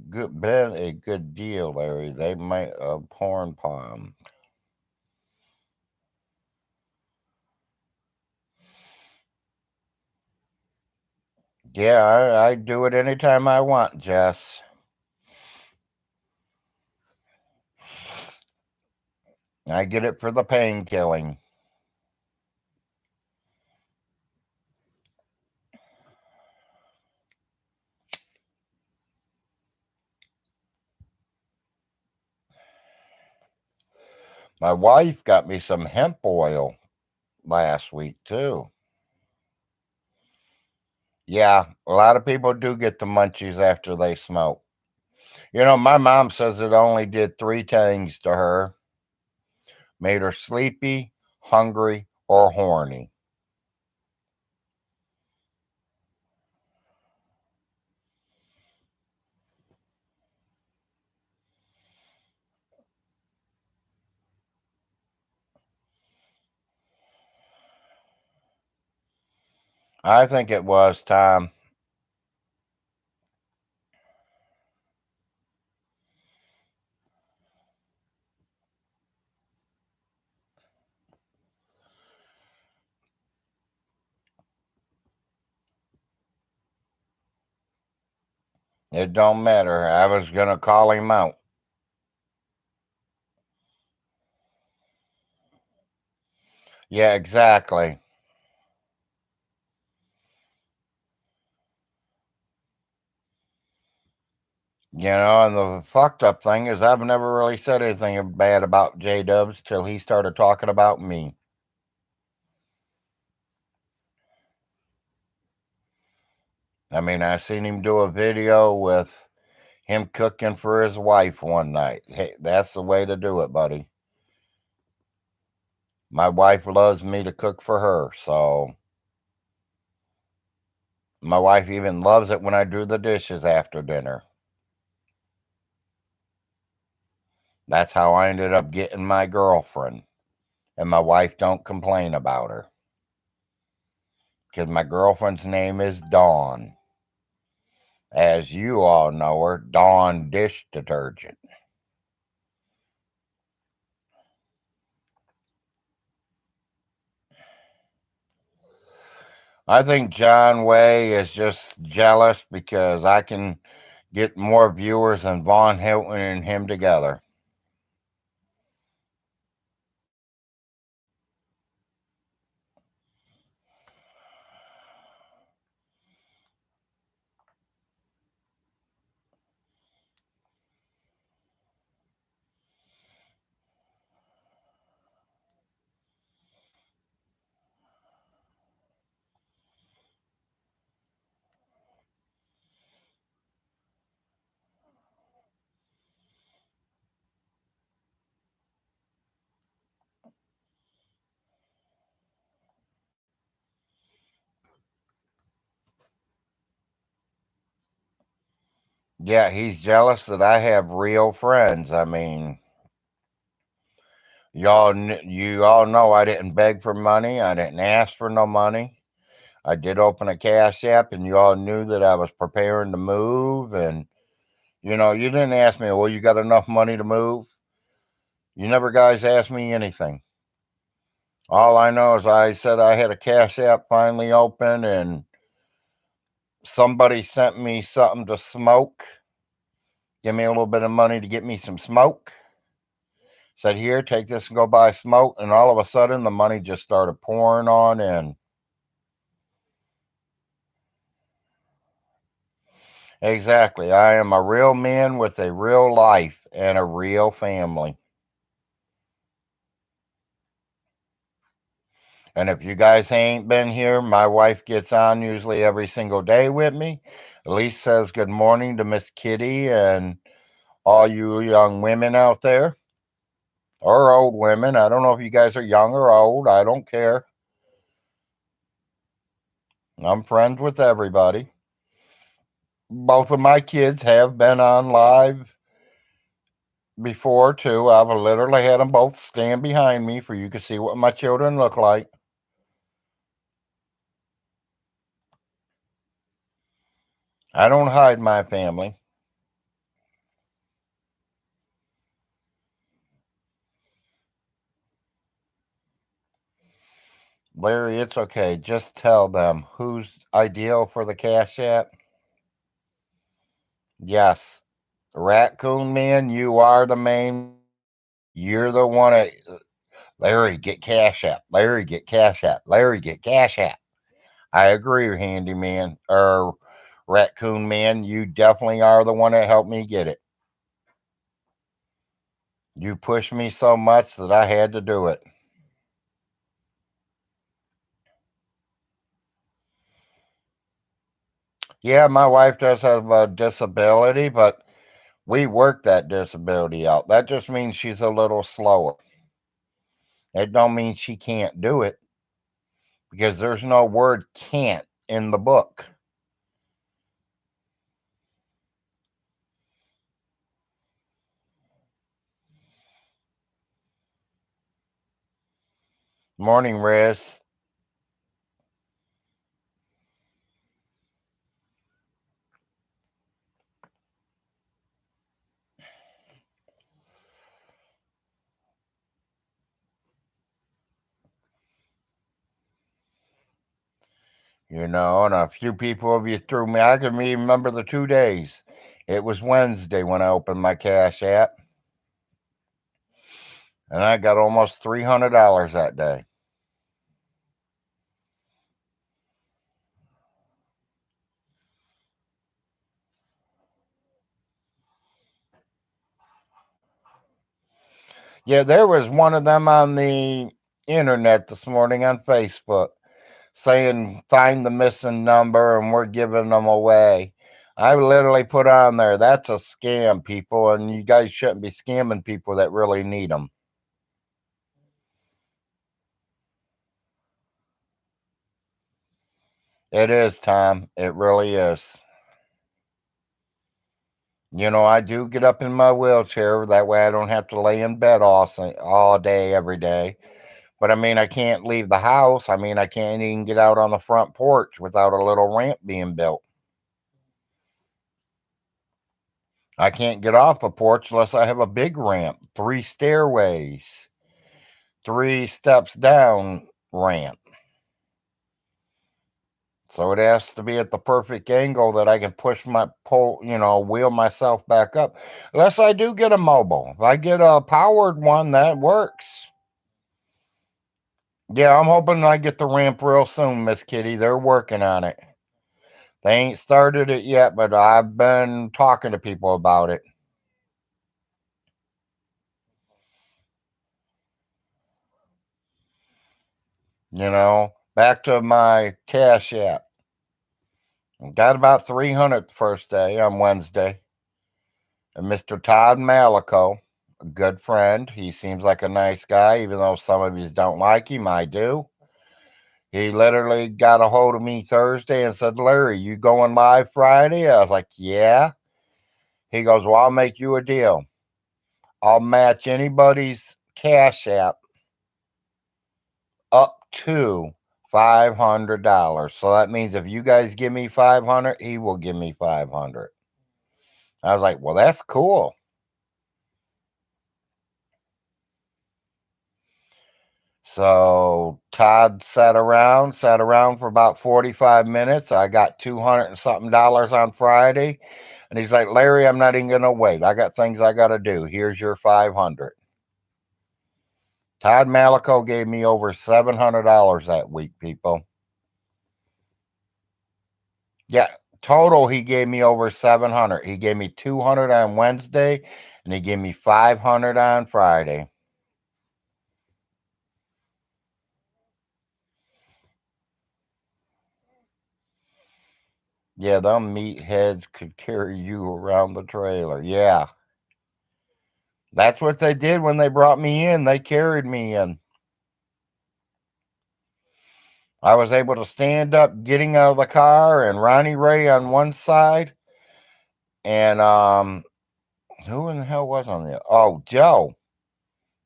Good, been a good deal, Larry. They might porn palm. Yeah, I do it anytime I want, Jess. I get it for the pain killing. My wife got me some hemp oil last week, too. Yeah, a lot of people do get the munchies after they smoke. My mom says it only did three things to her: made her sleepy, hungry, or horny. I think it was time. It don't matter. I was going to call him out. Yeah, exactly. And the fucked up thing is I've never really said anything bad about J Dubs till he started talking about me. I mean, I seen him do a video with him cooking for his wife one night. Hey, that's the way to do it, buddy. My wife loves me to cook for her, so my wife even loves it when I do the dishes after dinner. That's how I ended up getting my girlfriend, and my wife don't complain about her because my girlfriend's name is Dawn. As you all know her, Dawn Dish Detergent. I think John Way is just jealous because I can get more viewers than Von Hilton and him together. Yeah, he's jealous that I have real friends. I mean, you all know I didn't beg for money. I didn't ask for no money. I did open a cash app, and you all knew that I was preparing to move. And you didn't ask me, well, you got enough money to move? You never guys asked me anything. All I know is I said I had a cash app finally open, and somebody sent me something to smoke. Give me a little bit of money to get me some smoke. Said, here, take this and go buy smoke. And all of a sudden, the money just started pouring on in. Exactly. I am a real man with a real life and a real family. And if you guys ain't been here, my wife gets on usually every single day with me. At least says good morning to Miss Kitty and all you young women out there, or old women. I don't know if you guys are young or old. I don't care. I'm friends with everybody. Both of my kids have been on live before, too. I've literally had them both stand behind me for you to see what my children look like. I don't hide my family. Larry, it's okay. Just tell them who's ideal for the Cash App. Yes. Raccoon Man, you are the main You're the one that, Larry, get Cash App. Larry, get Cash App. Larry, get Cash App. I agree, handyman or raccoon man. You definitely are the one that helped me get it. You pushed me so much that I had to do it. Yeah, my wife does have a disability, but we work that disability out. That just means she's a little slower. It don't mean she can't do it because there's no word can't in the book. Morning, Riz. And a few people of you threw me. I can remember the 2 days. It was Wednesday when I opened my Cash App, and I got almost $300 that day. Yeah, there was one of them on the internet this morning on Facebook saying find the missing number and we're giving them away. I literally put on there, that's a scam, people, and you guys shouldn't be scamming people that really need them. It is, Tom. It really is. I do get up in my wheelchair. That way I don't have to lay in bed all day, every day. But I mean, I can't leave the house. I mean, I can't even get out on the front porch without a little ramp being built. I can't get off the porch unless I have a big ramp, 3 stairways, 3 steps down ramp. So it has to be at the perfect angle that I can push my wheel myself back up. Unless I do get a mobile. If I get a powered one, that works. Yeah, I'm hoping I get the ramp real soon, Miss Kitty. They're working on it. They ain't started it yet, but I've been talking to people about it. Back to my Cash App. Got about 300 the first day on Wednesday. And Mr. Todd Malico, a good friend. He seems like a nice guy, even though some of you don't like him. I do. He literally got a hold of me Thursday and said, Larry, you going live Friday? I was like, yeah. He goes, well, I'll make you a deal. I'll match anybody's Cash App up to $500. So that means if you guys give me 500, he will give me 500. I was like, well, that's cool. So Todd sat around for about 45 minutes. I got 200 and something dollars on Friday. And he's like, Larry, I'm not even going to wait. I got things I got to do. Here's your 500. Todd Malico gave me over $700 that week, people. Yeah, total, he gave me over 700. He gave me 200 on Wednesday, and he gave me 500 on Friday. Yeah, them meatheads could carry you around the trailer. Yeah. That's what they did when they brought me in. They carried me in. I was able to stand up getting out of the car, and Ronnie Ray on one side, and who in the hell was on the Joe,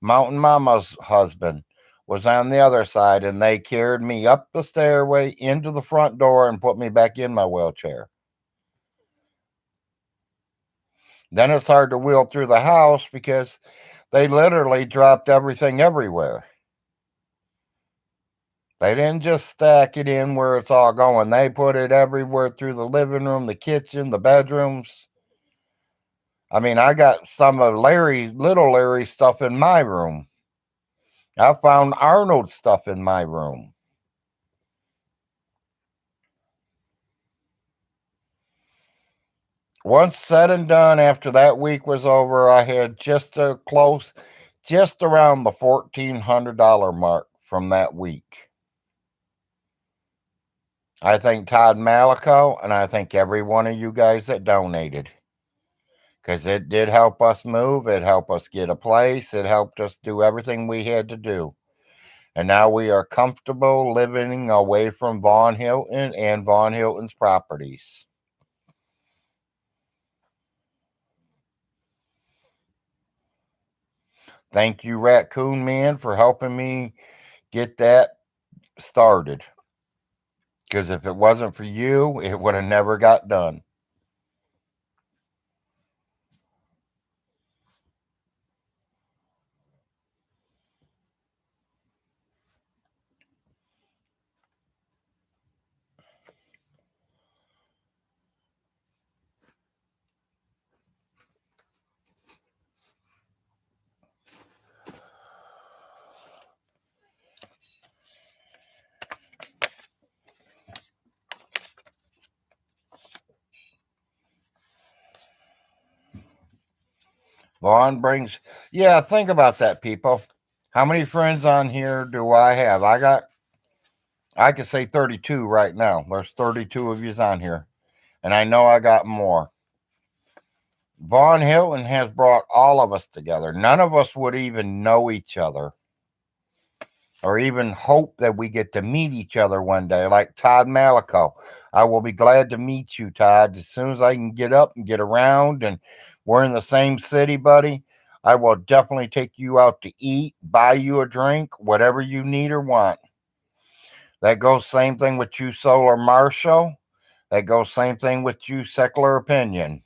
Mountain Mama's husband, was on the other side, and they carried me up the stairway into the front door and put me back in my wheelchair. Then it's hard to wheel through the house because they literally dropped everything everywhere. They didn't just stack it in where it's all going. They put it everywhere through the living room, the kitchen, the bedrooms. I mean, I got some of little Larry's stuff in my room. I found Arnold's stuff in my room. Once said and done, after that week was over, I had just around the $1,400 mark from that week. I thank Todd Malico, and I thank every one of you guys that donated. Because it did help us move. It helped us get a place. It helped us do everything we had to do. And now we are comfortable living away from Von Hilton and Von Hilton's properties. Thank you, Raccoon Man, for helping me get that started. Because if it wasn't for you, it would have never got done. Vaughn brings, yeah, think about that, people. How many friends on here do I have? I could say 32 right now. There's 32 of yous on here. And I know I got more. Von Hilton has brought all of us together. None of us would even know each other or even hope that we get to meet each other one day, like Todd Malico. I will be glad to meet you, Todd, as soon as I can get up and get around and we're in the same city, buddy. I will definitely take you out to eat, buy you a drink, whatever you need or want. That goes same thing with you, Solar Marshall. That goes same thing with you, Secular Opinion.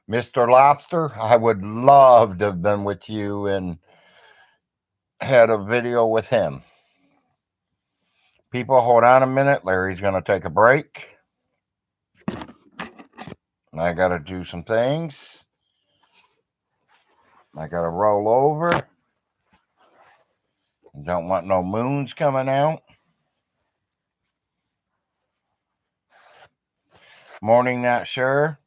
Mr. Lobster, I would love to have been with you and had a video with him. People, hold on a minute. Larry's going to take a break. I got to do some things. I got to roll over. Don't want no moons coming out. Morning, not sure.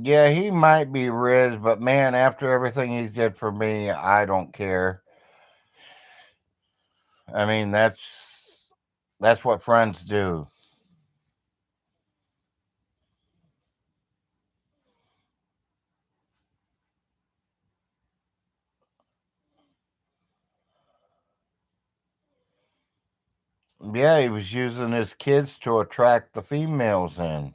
Yeah, he might be Riz, but man, after everything he's did for me, I don't care. I mean, that's what friends do. Yeah, he was using his kids to attract the females in.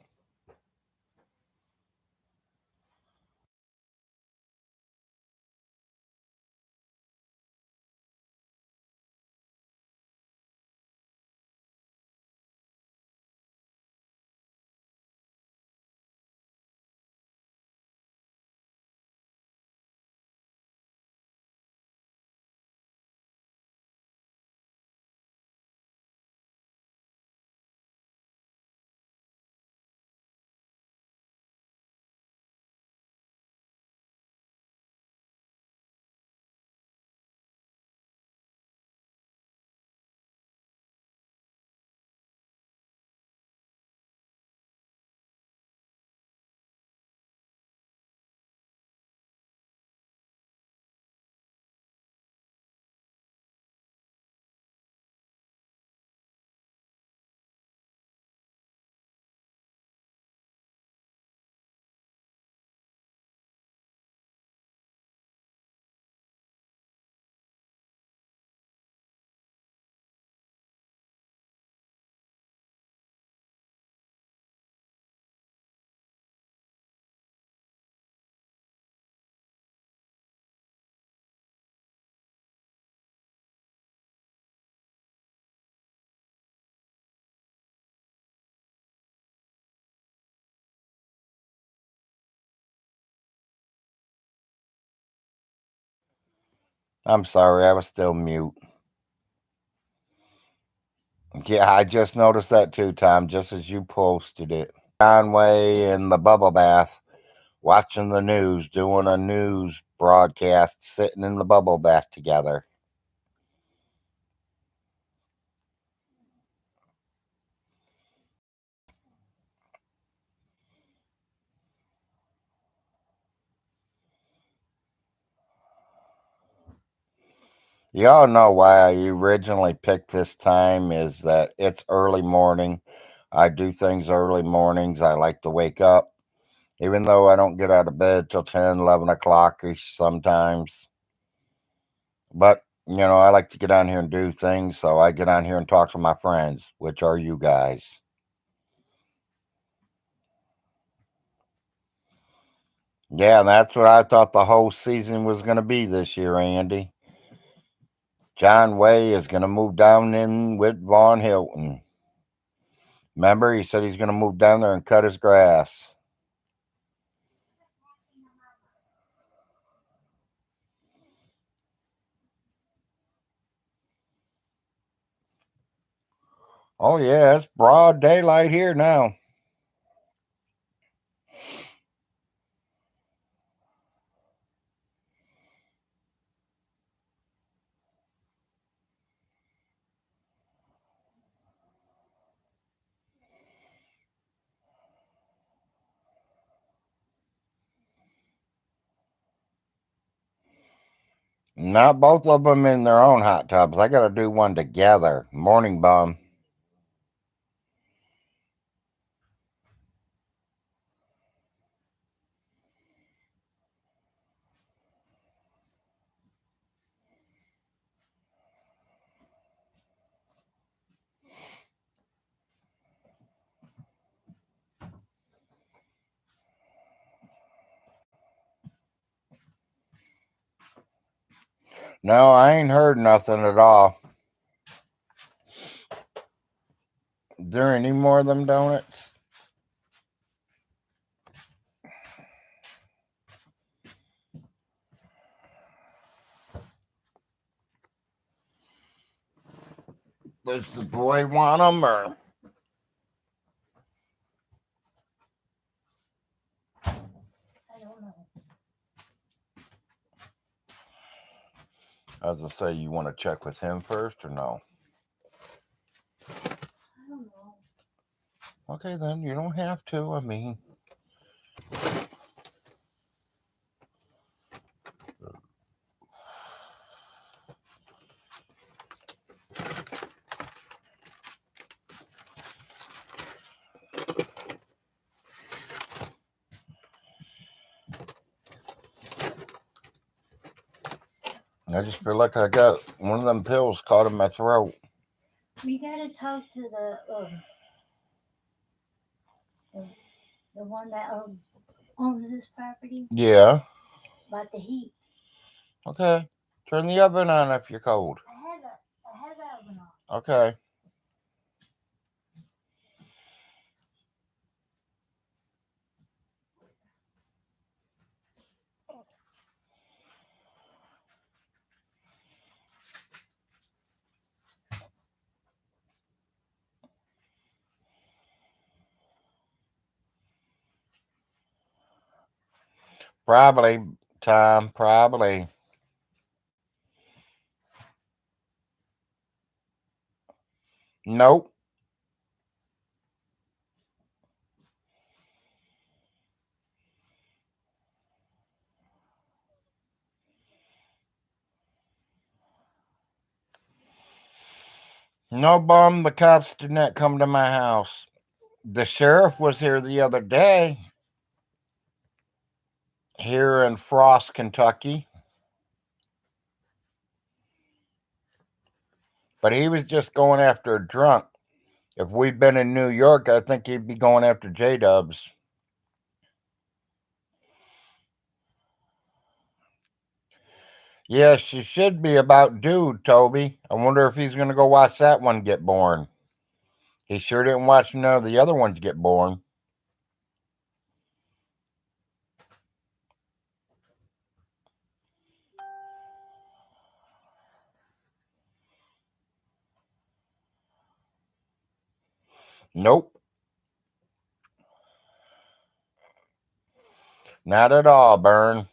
I'm sorry, I was still mute. Yeah, I just noticed that too, Tom, just as you posted it. Conway in the bubble bath, watching the news, doing a news broadcast, sitting in the bubble bath together. Y'all know why I originally picked this time is that it's early morning. I do things early mornings. I like to wake up, even though I don't get out of bed till 10, 11 o'clock sometimes. But, I like to get on here and do things, so I get on here and talk to my friends, which are you guys. Yeah, and that's what I thought the whole season was going to be this year, Andy. John Way is going to move down in with Von Hilton. Remember, he said he's going to move down there and cut his grass. Oh, yeah, it's broad daylight here now. Not both of them in their own hot tubs. I got to do one together. Morning bum. No, I ain't heard nothing at all. Is there any more of them donuts? Does the boy want them or? I was gonna say, you want to check with him first or no? I don't know. Okay, then you don't have to. I mean, I just feel like I got one of them pills caught in my throat. We gotta talk to the one that owns this property. Yeah. About the heat. Okay. Turn the oven on if you're cold. I had the oven on. Okay. Probably, Tom. Probably. Nope. No bum. The cops did not come to my house. The sheriff was here the other day. Here in Frost, Kentucky. But he was just going after a drunk. If we'd been in New York, I think he'd be going after J-Dubs. Yes, she should be about due, Toby. I wonder if he's going to go watch that one get born. He sure didn't watch none of the other ones get born. Nope, not at all, Burn.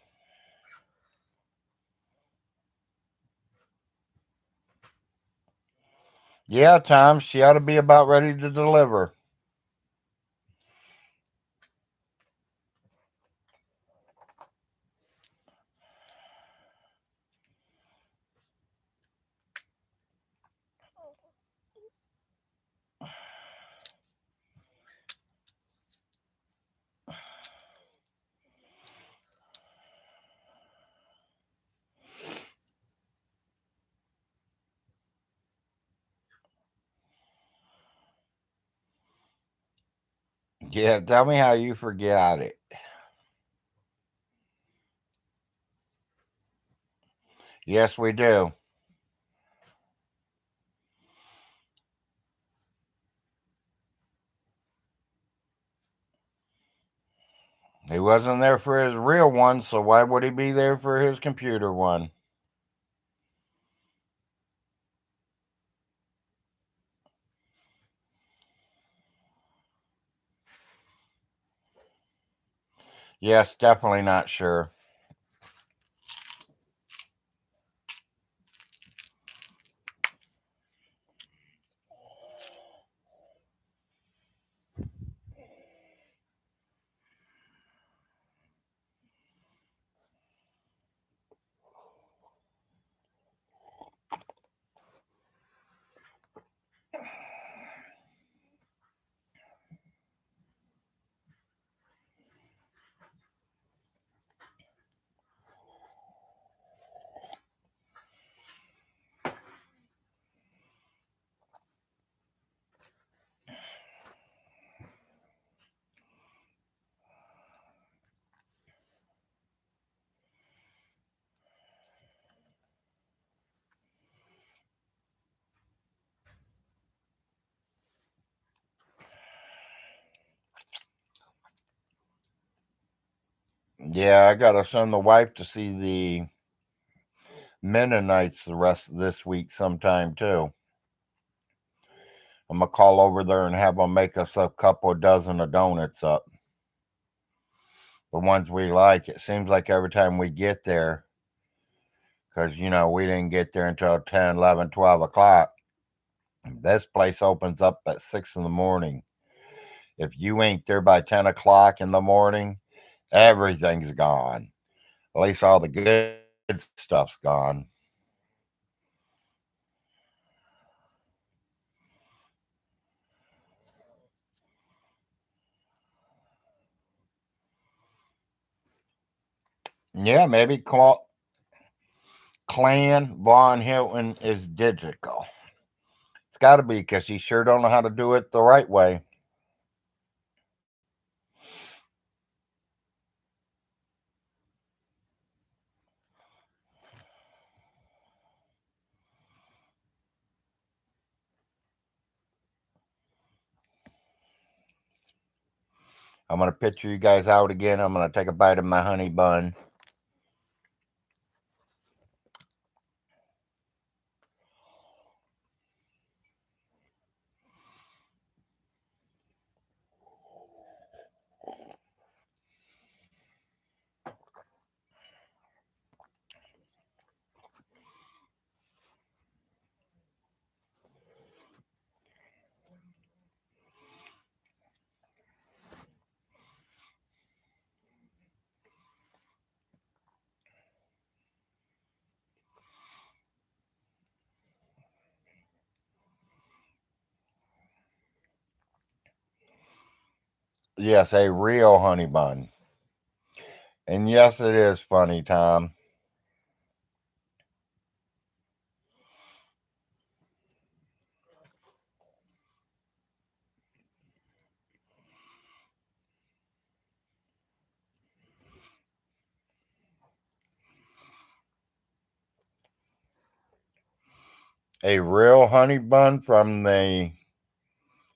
Yeah, Tom, she ought to be about ready to deliver. Yeah, tell me how you forgot it. Yes, we do. He wasn't there for his real one, so why would he be there for his computer one? Yes, definitely not sure. Yeah, I gotta send the wife to see the Mennonites the rest of this week sometime too. I'm gonna call over there and have them make us a couple dozen of donuts up. The ones we like. It seems like every time we get there, because, we didn't get there until 10, 11, 12 o'clock. This place opens up at 6 in the morning. If you ain't there by 10 o'clock in the morning, everything's gone. At least all the good stuff's gone. Yeah, maybe Clan Von Hilton is digital. It's got to be because he sure don't know how to do it the right way. I'm going to picture you guys out again. I'm going to take a bite of my honey bun. Yes, a real honey bun. And yes, it is funny, Tom. A real honey bun from the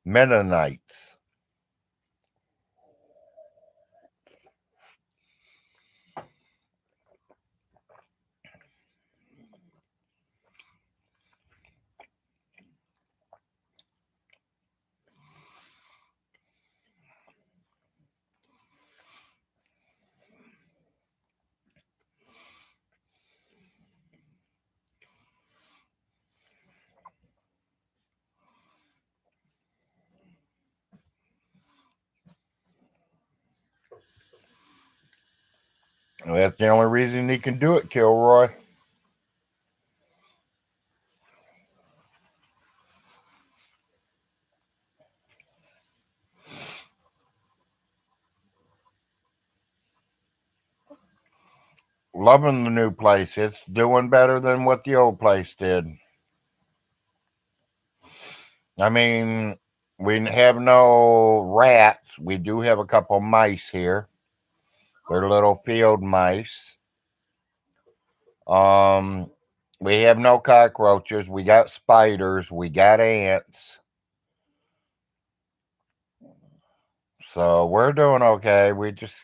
Mennonites. That's the only reason he can do it, Kilroy. Loving the new place. It's doing better than what the old place did. I mean, we have no rats. We do have a couple mice here. They're little field mice. Um, we have no cockroaches. We got spiders. We got ants. So we're doing okay. We just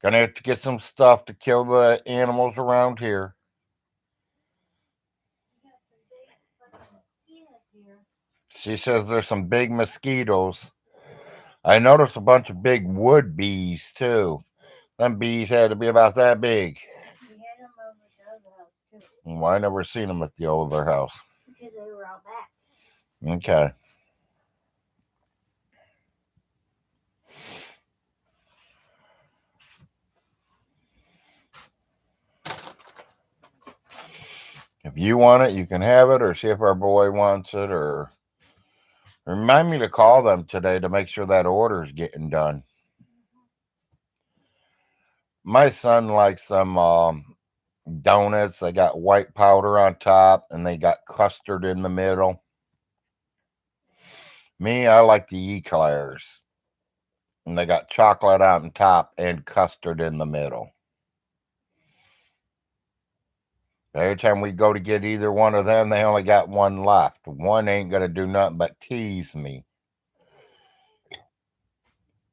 gonna have to get some stuff to kill the animals around here. She says there's some big mosquitoes. I noticed a bunch of big wood bees too. Them bees had to be about that big. We had them over at the other house too. Well, I never seen them at the older house. Because they were out back. Okay. If you want it, you can have it, or see if our boy wants it, or remind me to call them today to make sure that order's getting done. My son likes some donuts. They got white powder on top, and they got custard in the middle. Me, I like the eclairs, and they got chocolate on top and custard in the middle. Every time we go to get either one of them, they only got one left. One ain't gonna do nothing but tease me.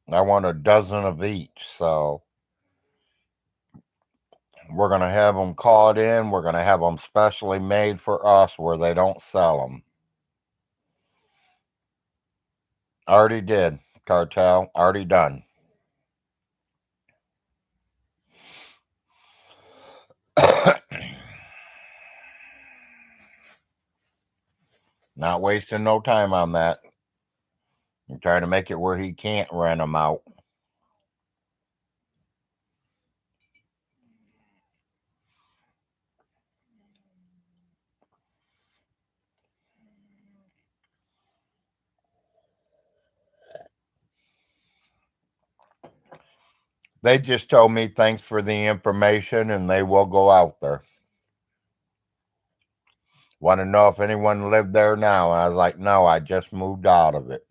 I want a dozen of each, so we're gonna have them called in. We're gonna have them specially made for us where they don't sell them. Already did, cartel. Already done. Not wasting no time on that. I'm trying to make it where he can't rent them out. They just told me thanks for the information and they will go out there. Want to know if anyone lived there now? And I was like, no, I just moved out of it.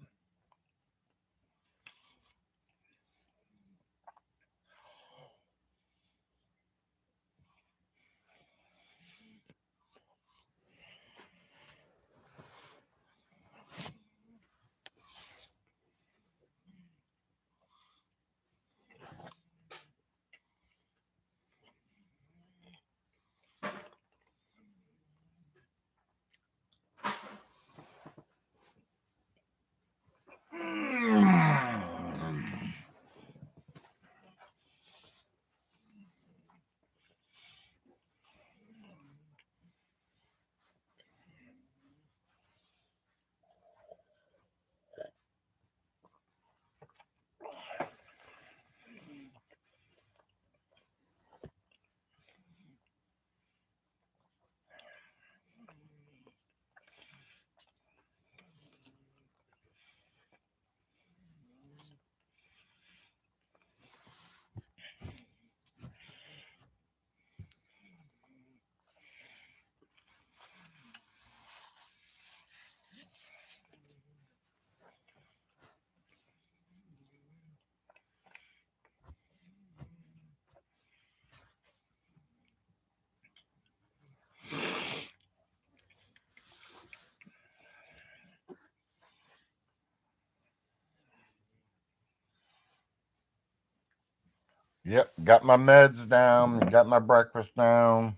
Yep, got my meds down, got my breakfast down.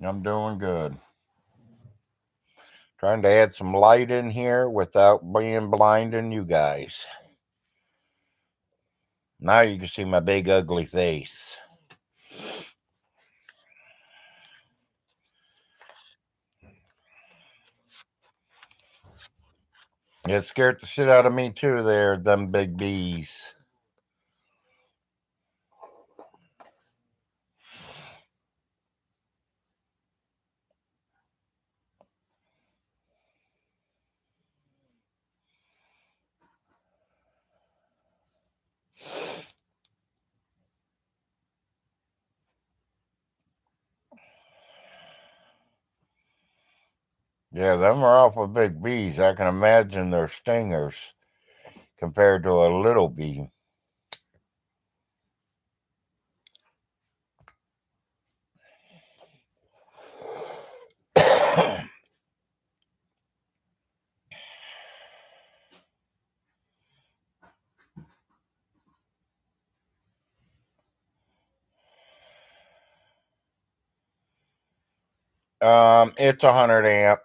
I'm doing good. Trying to add some light in here without being blinding you guys. Now you can see my big ugly face. It scared the shit out of me too there, them big bees. Yeah, them are awful big bees. I can imagine their stingers compared to a little bee. It's 100 amp.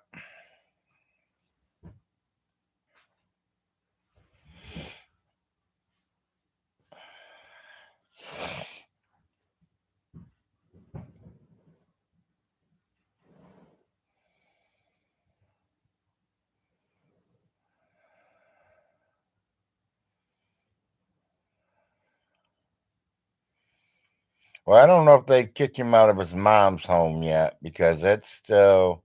Well, I don't know if they kicked him out of his mom's home yet because it's still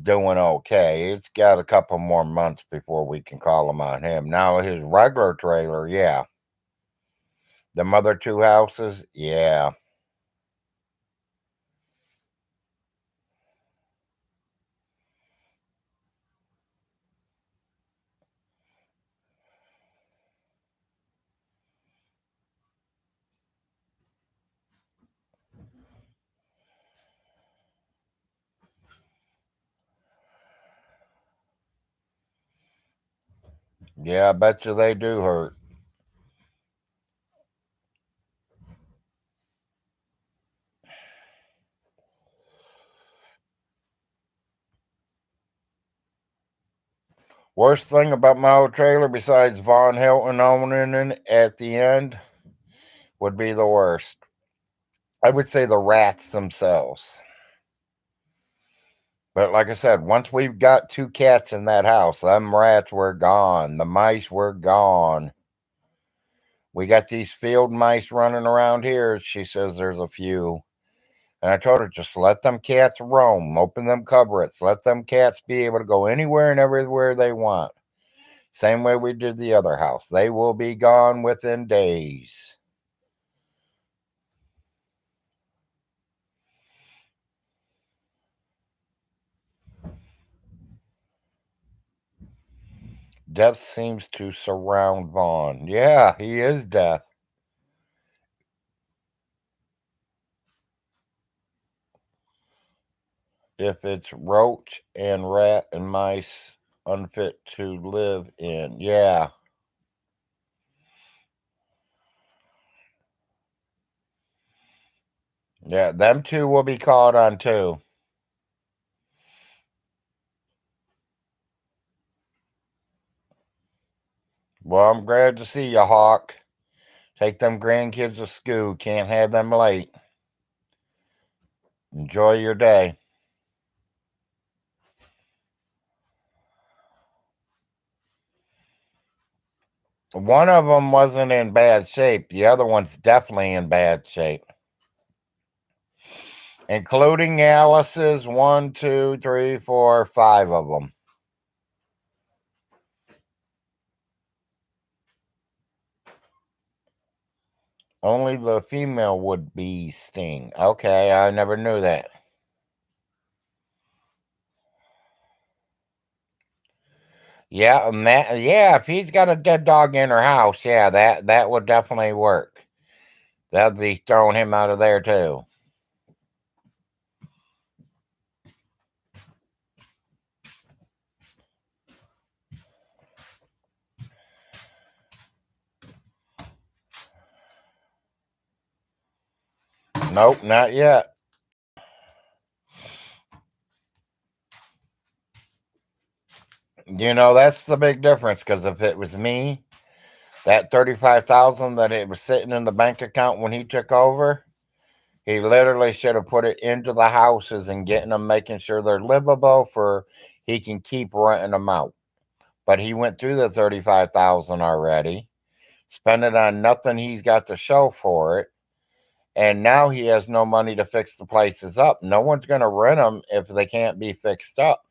doing okay. It's got a couple more months before we can call him on him. Now his regular trailer, yeah. The other two houses, yeah. Yeah, I bet you they do hurt. Worst thing about my old trailer, besides Von Hilton owning it at the end, would be the worst. I would say the rats themselves. But like I said, once we've got two cats in that house, them rats were gone. The mice were gone. We got these field mice running around here. She says there's a few. And I told her, just let them cats roam. Open them cupboards. Let them cats be able to go anywhere and everywhere they want. Same way we did the other house. They will be gone within days. Death seems to surround Vaughn. Yeah, he is death. If it's roach and rat and mice unfit to live in. Yeah. Yeah, them two will be caught on too. Well, I'm glad to see you, Hawk. Take them grandkids to school. Can't have them late. Enjoy your day. One of them wasn't in bad shape. The other one's definitely in bad shape. Including Alice's, one, two, three, four, five of them. Only the female would be sting. Okay, I never knew that. Yeah, and that, yeah, if he's got a dead dog in her house, yeah, that would definitely work. That'd be throwing him out of there too. Nope, not yet. That's the big difference. Because if it was me, that 35,000 that it was sitting in the bank account when he took over, he literally should have put it into the houses and getting them, making sure they're livable for he can keep renting them out. But he went through the 35,000 already, spent it on nothing he's got to show for it, and now he has no money to fix the places up. No one's going to rent them if they can't be fixed up.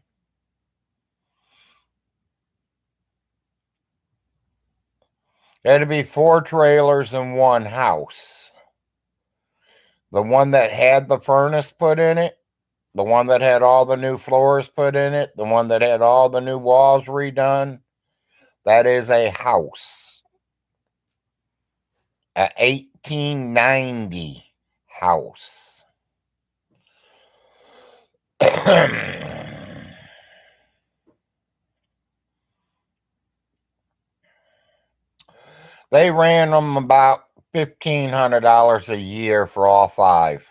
It'd be 4 trailers in one house. The one that had the furnace put in it, The one that had all the new floors put in it, the one that had all the new walls redone, that is a house. A 1890 house. They ran them about $1,500 a year for all five.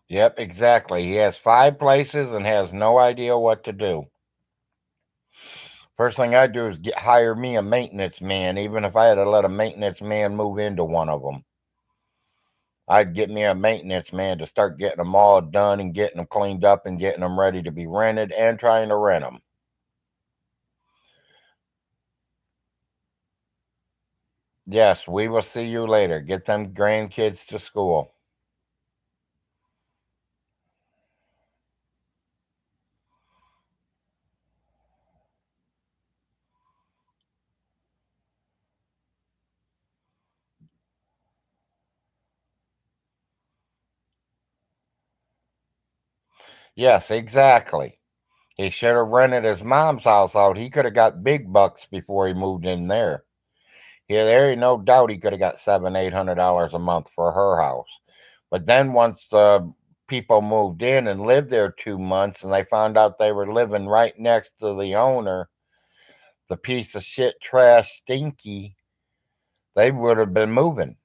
Yep, exactly. He has five places and has no idea what to do. First thing I do is hire me a maintenance man, even if I had to let a maintenance man move into one of them. I'd get me a maintenance man to start getting them all done and getting them cleaned up and getting them ready to be rented and trying to rent them. Yes, we will see you later. Get them grandkids to school. Yes, exactly. He should have rented his mom's house out. He could have got big bucks before he moved in there. Yeah, there ain't no doubt he could have got $700-800 a month for her house. But then once the people moved in and lived there 2 months, and they found out they were living right next to the owner, the piece of shit, trash, stinky, they would have been moving.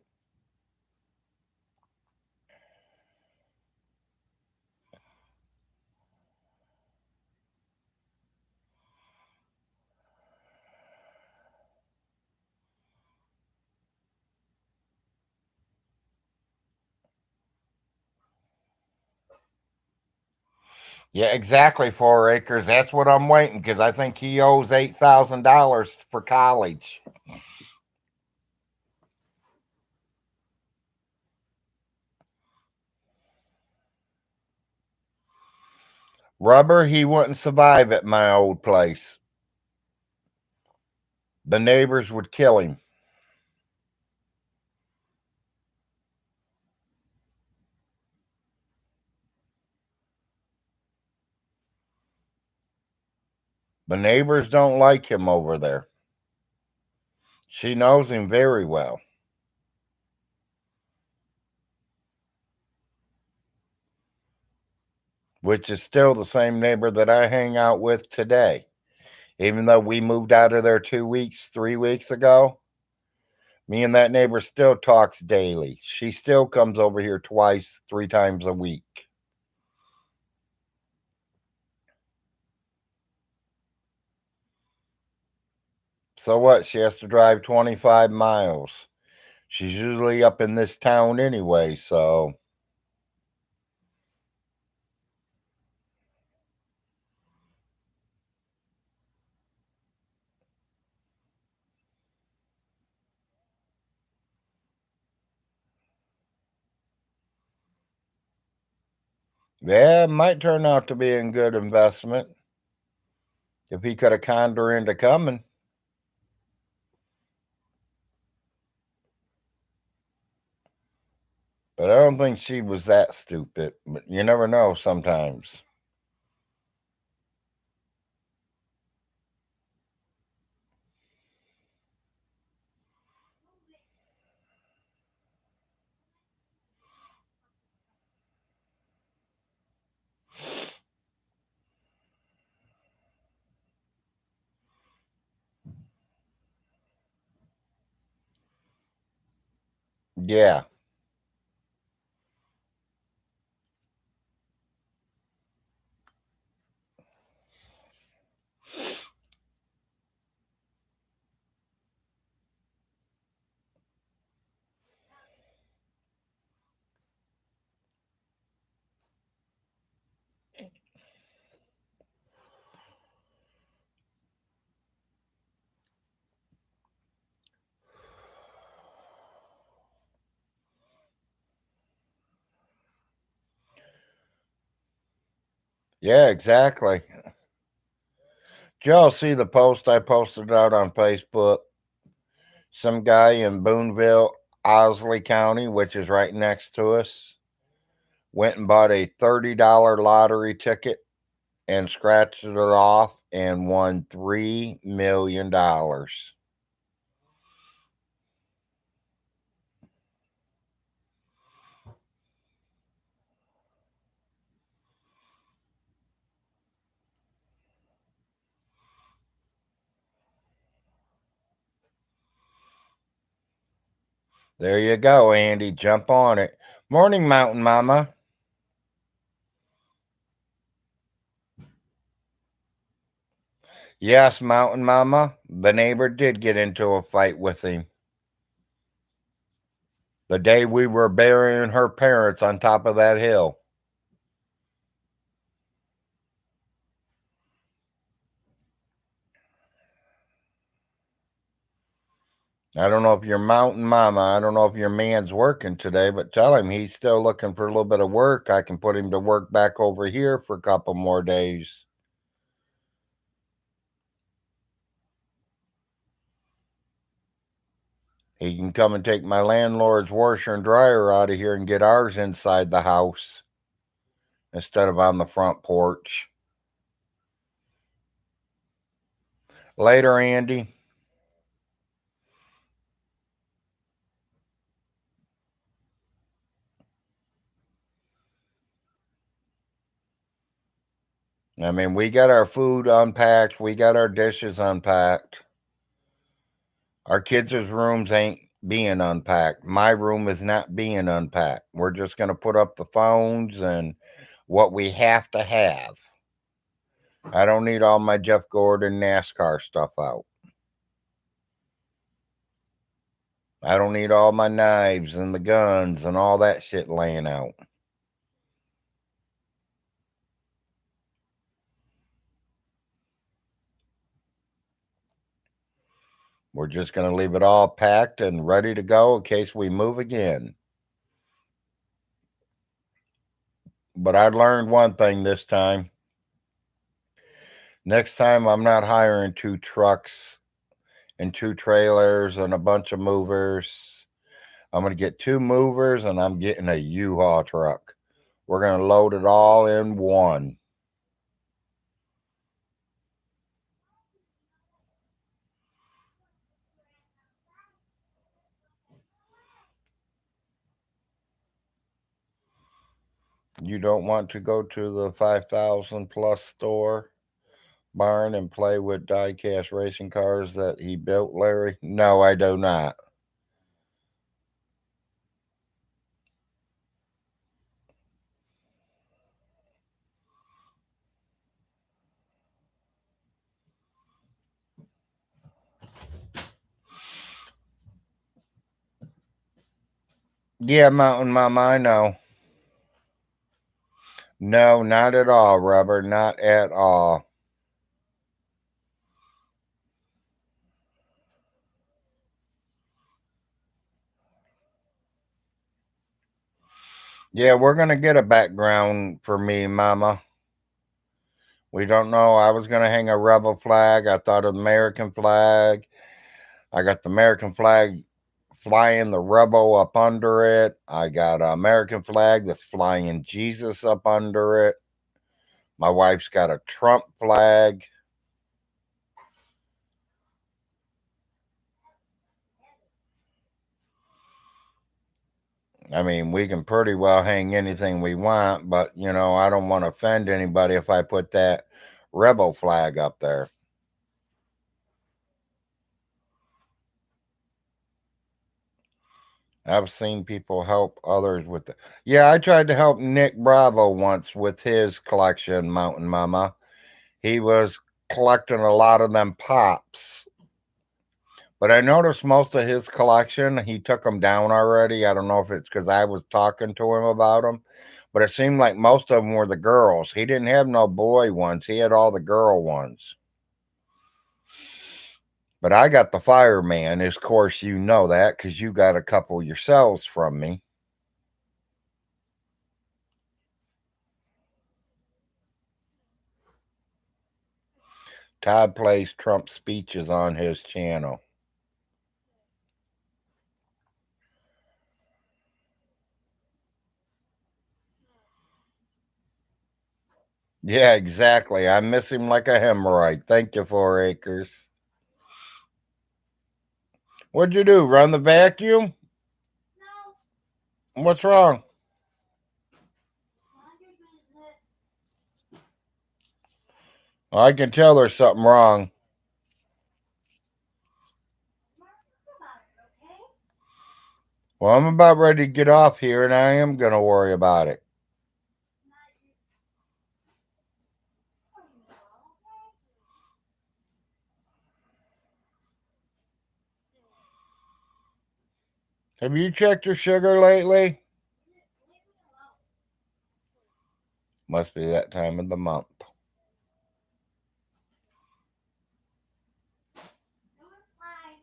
Yeah, exactly. 4 acres. That's what I'm waiting because I think he owes $8,000 for college. Rubber, he wouldn't survive at my old place. The neighbors would kill him. The neighbors don't like him over there. She knows him very well, which is still the same neighbor that I hang out with today. Even though we moved out of there 2 weeks, 3 weeks ago, me and that neighbor still talks daily. She still comes over here twice, 3 times a week. So what? She has to drive 25 miles. She's usually up in this town anyway, so yeah, it might turn out to be a good investment if he could have conned her into coming. But I don't think she was that stupid. But you never know sometimes. Yeah. Yeah, exactly. Did y'all see the post I posted out on Facebook? Some guy in Boonville, Owsley County, which is right next to us, went and bought a $30 lottery ticket and scratched it off and won $3 million. There you go, Andy. Jump on it. Morning, Mountain Mama. Yes, Mountain Mama. The neighbor did get into a fight with him the day we were burying her parents on top of that hill. I don't know if your Mountain Mama, I don't know if your man's working today, but tell him he's still looking for a little bit of work. I can put him to work back over here for a couple more days. He can come and take my landlord's washer and dryer out of here and get ours inside the house instead of on the front porch. Later, Andy. I mean, we got our food unpacked, we got our dishes unpacked. Our kids' rooms ain't being unpacked. My room is not being unpacked. We're just going to put up the phones and what we have to have. I don't need all my Jeff Gordon NASCAR stuff out. I don't need all my knives and the guns and all that shit laying out. We're just going to leave it all packed and ready to go in case we move again. But I learned one thing this time. Next time, I'm not hiring 2 trucks and 2 trailers and a bunch of movers. I'm going to get 2 movers and I'm getting a U-Haul truck. We're going to load it all in one. You don't want to go to the 5,000 plus store barn and play with die-cast racing cars that he built, Larry? No, I do not. Yeah, Mountain Mama, I know. No, not at all, Rubber. Not at all. Yeah, we're going to get a background for me, Mama. We don't know. I was going to hang a rebel flag. I thought of the American flag. I got the American flag flying the rebel up under it. I got an American flag that's flying Jesus up under it. My wife's got a Trump flag. I mean, we can pretty well hang anything we want, but I don't want to offend anybody if I put that rebel flag up there. I've seen people help others with it. Yeah, I tried to help Nick Bravo once with his collection, Mountain Mama. He was collecting a lot of them pops. But I noticed most of his collection, he took them down already. I don't know if it's because I was talking to him about them, but it seemed like most of them were the girls. He didn't have no boy ones, he had all the girl ones. But I got the fireman. Of course, you know that because you got a couple yourselves from me. Todd plays Trump speeches on his channel. Yeah, exactly. I miss him like a hemorrhoid. Thank you, 4 acres. What'd you do? Run the vacuum? No, What's wrong? mind your business. I can tell there's something wrong. I'm not talking about it, okay? Well, I'm about ready to get off here, and I am going to worry about it. Not you. Oh, no, okay? Have you checked your sugar lately? Leave me alone. Must be that time of the month. No, it's fine.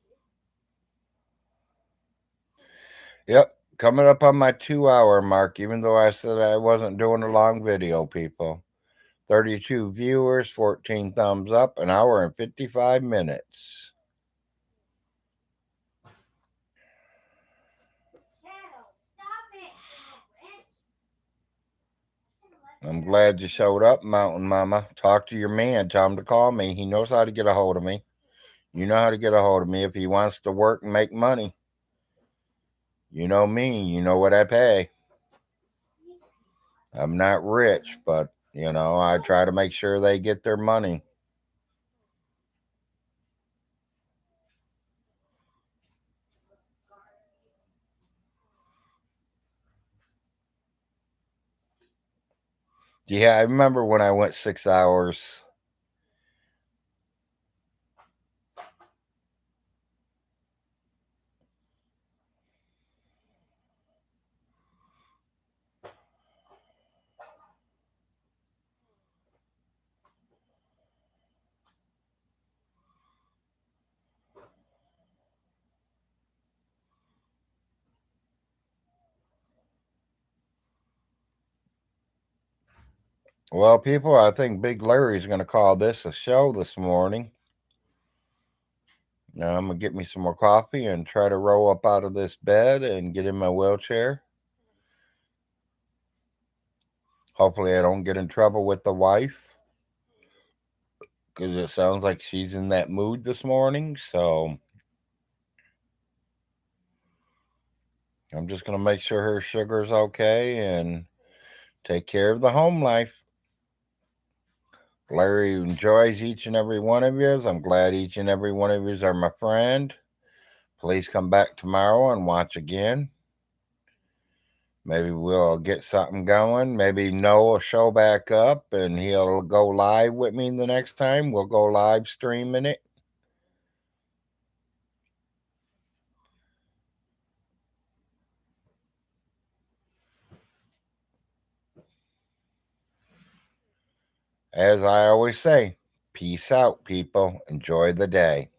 Just Yep, coming up on my 2 hour mark, even though I said I wasn't doing a long video, people. 32 viewers, 14 thumbs up, an hour and 55 minutes. Shadow, stop it. Little witch. I'm gonna let I'm you know. glad you showed up, Mountain Mama. Talk to your man. Tell him to call me. He knows how to get a hold of me. You know how to get a hold of me if he wants to work and make money. You know me. You know what I pay. I'm not rich, but, I try to make sure they get their money. Yeah, I remember when I went 6 hours. Well, people, I think Big Larry's going to call this a show this morning. Now I'm going to get me some more coffee and try to roll up out of this bed and get in my wheelchair. Hopefully, I don't get in trouble with the wife because it sounds like she's in that mood this morning. So I'm just going to make sure her sugar's okay and take care of the home life. Larry enjoys each and every one of you. I'm glad each and every one of you are my friend. Please come back tomorrow and watch again. Maybe we'll get something going. Maybe Noah will show back up and he'll go live with me the next time. We'll go live streaming it. As I always say, peace out, people. Enjoy the day.